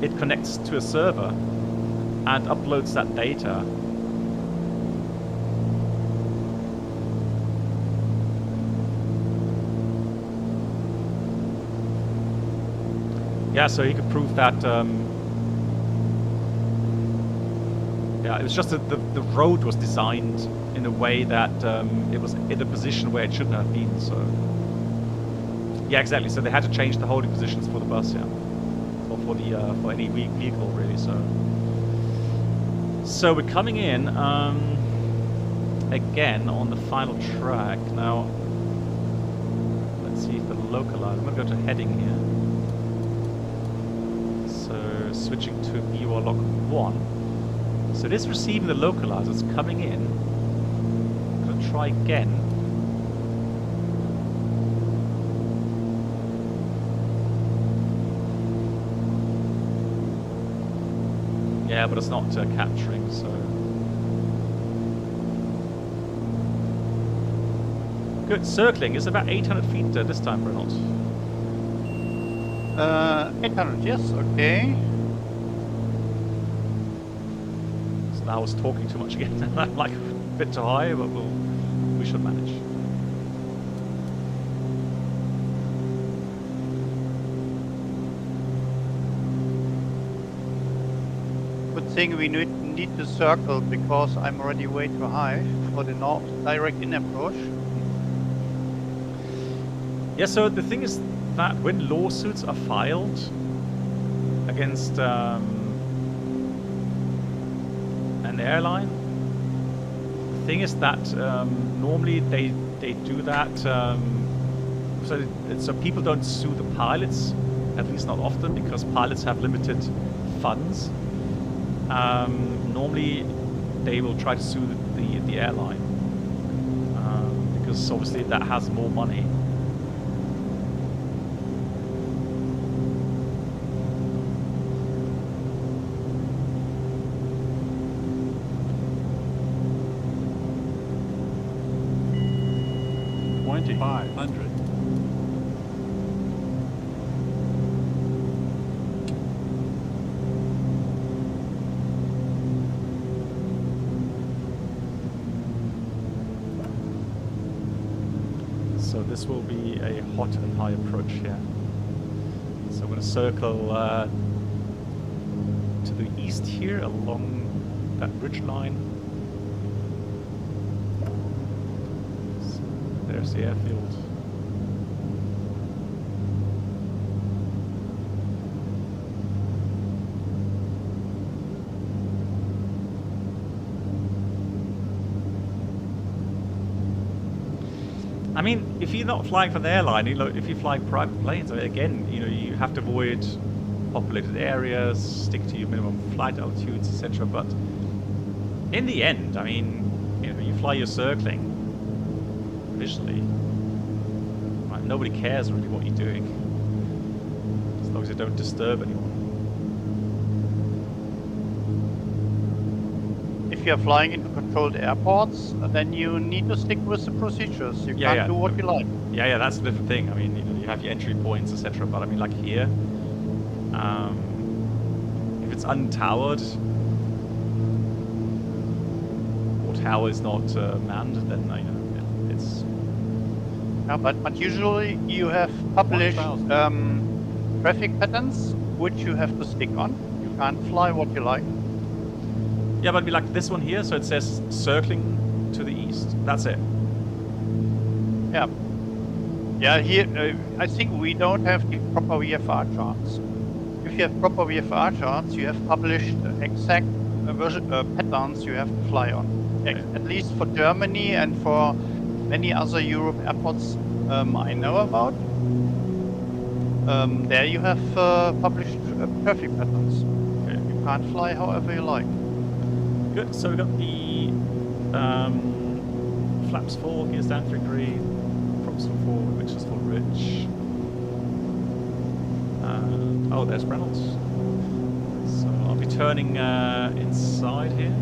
it connects to a server and uploads that data. Yeah, so he could prove that. Yeah, it was just that the road was designed in a way that it was in a position where it shouldn't have been. So, yeah, exactly. So they had to change the holding positions for the bus, yeah, or for any vehicle really. So we're coming in again on the final track now. Let's see if the localizer. I'm gonna go to heading here. So switching to VOR lock 1. So it is receiving the localizer. It's coming in. I'm going to try again. Yeah, but it's not capturing, so... Good. Circling is about 800 feet this time, Reynolds. 800, yes, okay. So now I was talking too much again. I'm like a bit too high, but we should manage. Good thing we need to circle because I'm already way too high for the direct in approach. Yeah, so the thing is that when lawsuits are filed against an airline, the thing is that normally they do that so people don't sue the pilots, at least not often, because pilots have limited funds. Normally they will try to sue the airline because obviously that has more money. So this will be a hot and high approach here. So I'm going to circle to the east here along that ridge line. So there's the airfield. I mean, if you're not flying for the airline, if you're flying private planes, I mean, again, you have to avoid populated areas, stick to your minimum flight altitudes, etc. But in the end, I mean, you fly your circling visually. Right? Nobody cares really what you're doing, as long as you don't disturb anyone. If you're flying into controlled airports, then you need to stick with the procedures. You can't do what you like. Yeah, that's a different thing. I mean, you have your entry points, etc. But I mean, like here, it's untowered, or tower is not manned, then you know it's. Yeah, but usually you have published 1,000. traffic patterns which you have to stick on. You can't fly what you like. Yeah, but we like this one here, so it says circling to the east. That's it. Yeah. Yeah, here I think we don't have the proper VFR charts. If you have proper VFR charts, you have published exact patterns you have to fly on. Okay. At least for Germany and for many other Europe airports I know about. There you have published traffic patterns. Okay. You can't fly however you like. Good. So we got the flaps full, gears down 3 degree, props for forward, which is for rich. Oh, there's Reynolds. So I'll be turning inside here.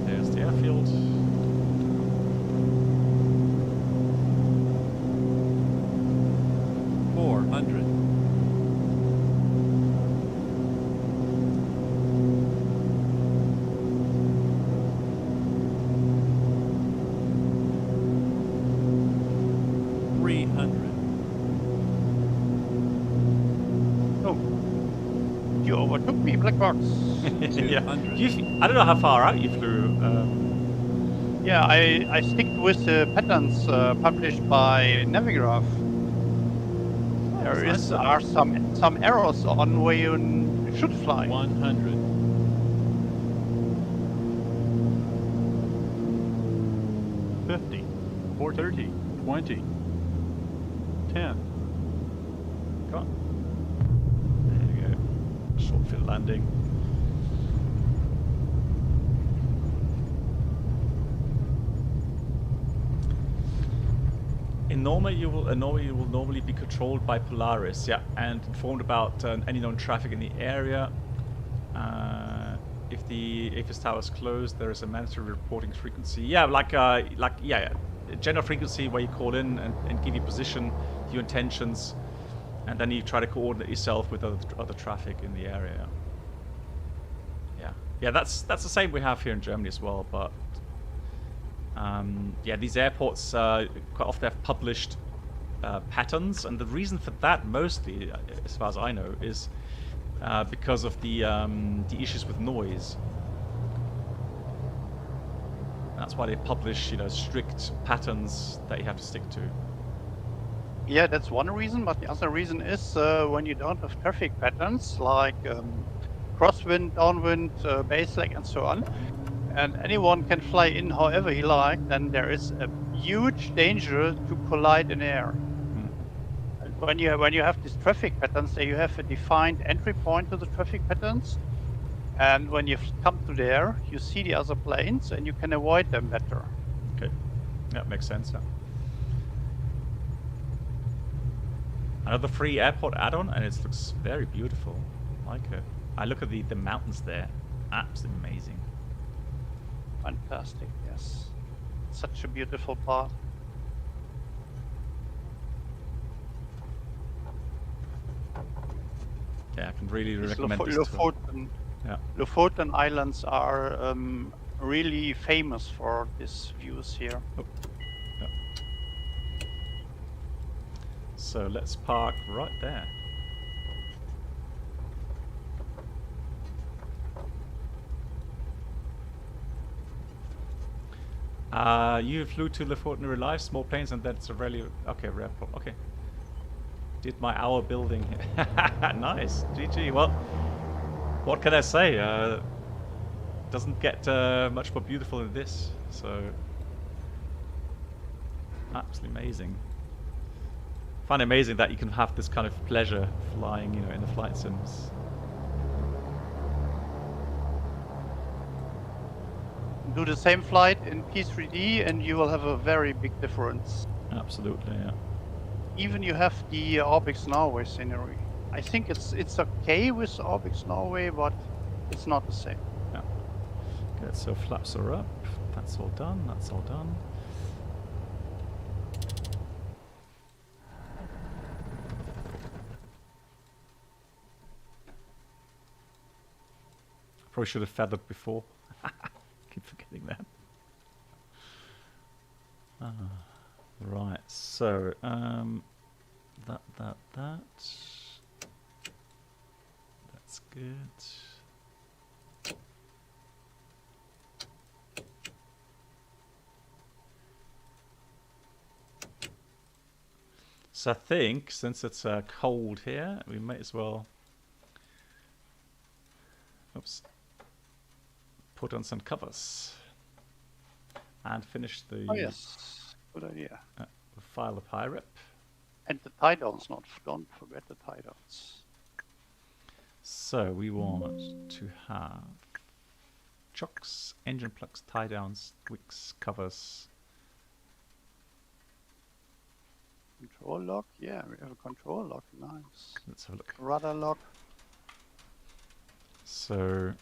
There's the airfield. You overtook me, black box. Yeah. I don't know how far out you flew. Yeah, I stick with the patterns published by Navigraph. There are some errors on where you should fly. 100. 50. 30. 20. 10. Come on. There you go. Short field landing. In Norway, you will normally be controlled by Polaris, yeah, and informed about any known traffic in the area. If the AFIS tower is closed, there is a mandatory reporting frequency. Yeah, yeah, a general frequency where you call in and give your position, your intentions, and then you try to coordinate yourself with other traffic in the area. Yeah, that's the same we have here in Germany as well, but. Yeah, these airports quite often have published patterns, and the reason for that, mostly, as far as I know, is because of the issues with noise. That's why they publish, strict patterns that you have to stick to. Yeah, that's one reason, but the other reason is when you don't have traffic patterns like crosswind, downwind, base lag, and so on. And anyone can fly in however he likes, then there is a huge danger to collide in air. And when you have these traffic patterns, you have a defined entry point to the traffic patterns, and when you come to there, you see the other planes, and you can avoid them better. Okay, yeah, makes sense. Yeah. Another free airport add-on, and it looks very beautiful. I like it. I look at the mountains there, absolutely amazing. Fantastic, yes. Such a beautiful part. Yeah, I can really recommend this Lofoten, yeah. Lofoten Islands are really famous for these views here. Oh. Yeah. So let's park right there. You flew to Lofoten Real Life, small planes, and that's a really okay. Okay, did my hour building. Nice, GG. Well, what can I say? Doesn't get much more beautiful than this. So absolutely amazing. Find it amazing that you can have this kind of pleasure flying, in the flight sims. Do the same flight in P3D and you will have a very big difference. Absolutely, yeah. Even you have the Orbix Norway scenery. I think it's okay with Orbix Norway, but it's not the same. Yeah. Good. So flaps are up. That's all done. That's all done. Probably should have feathered before. Keep forgetting that. Right. So that. That's good. So I think, since it's cold here, we might as well put on some covers and finish the Oh yes, good idea. file the pirate. And the tie downs, don't forget the tie downs. So we want to have chocks, engine plugs, tie downs, wicks, covers. Control lock, yeah, we have a control lock, nice. Let's have a look. Rudder lock. So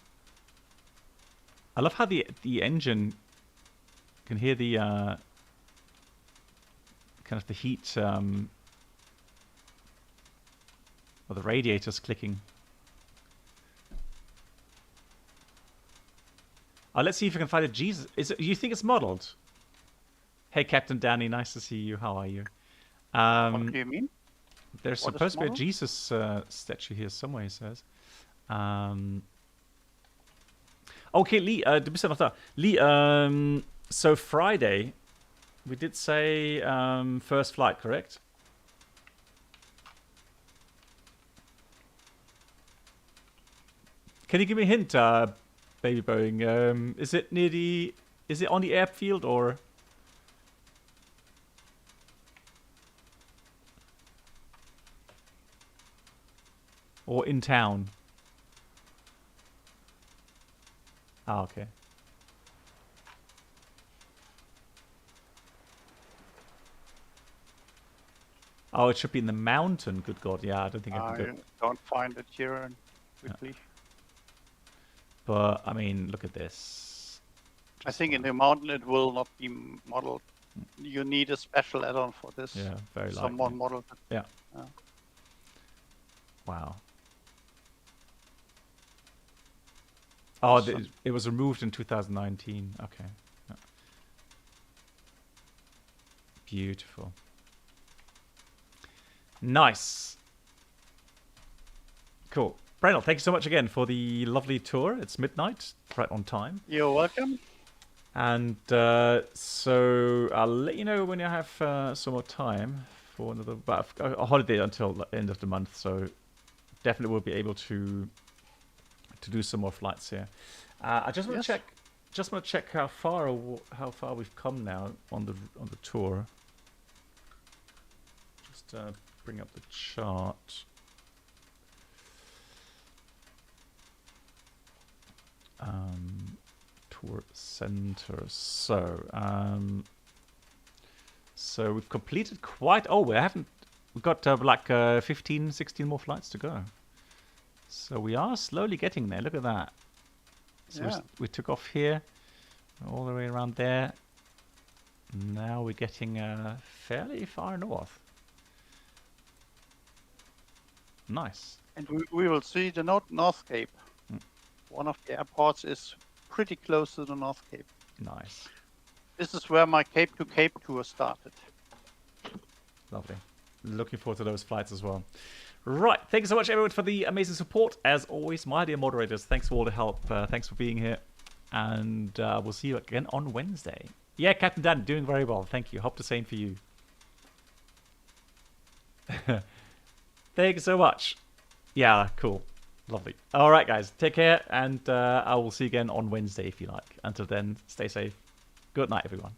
I love how the engine can hear the kind of the heat or the radiators clicking. Let's see if we can find a Jesus. You think it's modeled? Hey, Captain Danny, nice to see you. How are you? What do you mean? There's What is supposed to be a modeled? Jesus statue here somewhere, he says. Okay, Lee, du bist ja noch da. Lee, so Friday, we did say first flight, correct? Can you give me a hint, Baby Boeing? Is it near the... Is it on the airfield or... Or in town? Ah, okay. Oh, it should be in the mountain. Good God, yeah, I don't think I can go. Don't find it here quickly. But, I mean, look at this. I think in the mountain it will not be modeled. You need a special add-on for this. Yeah, very likely. Someone modeled it. Yeah. Wow. Oh, Awesome. it was removed in 2019. Okay. Yeah. Beautiful. Nice. Cool. Brandon, thank you so much again for the lovely tour. It's midnight, right on time. You're welcome. And so I'll let you know when I have some more time for another a holiday until the end of the month. So definitely will be able to do some more flights here. I just want to check. Just want to check how far we've come now on the tour. Just bring up the chart. Tour center. So we've completed quite. Oh, we've got like 15, 16 more flights to go. So we are slowly getting there. Look at that. So Yeah. we took off here, all the way around there. Now we're getting fairly far north. Nice. And we will see the North Cape. One of the airports is pretty close to the North Cape. Nice. This is where my Cape to Cape tour started. Lovely. Looking forward to those flights as well. Right. Thank you so much, everyone, for the amazing support. As always, my dear moderators, thanks for all the help. Thanks for being here. And we'll see you again on Wednesday. Yeah, Captain Dan, doing very well. Thank you. Hope the same for you. Thank you so much. Yeah, cool. Lovely. All right, guys. Take care. And I will see you again on Wednesday if you like. Until then, stay safe. Good night, everyone.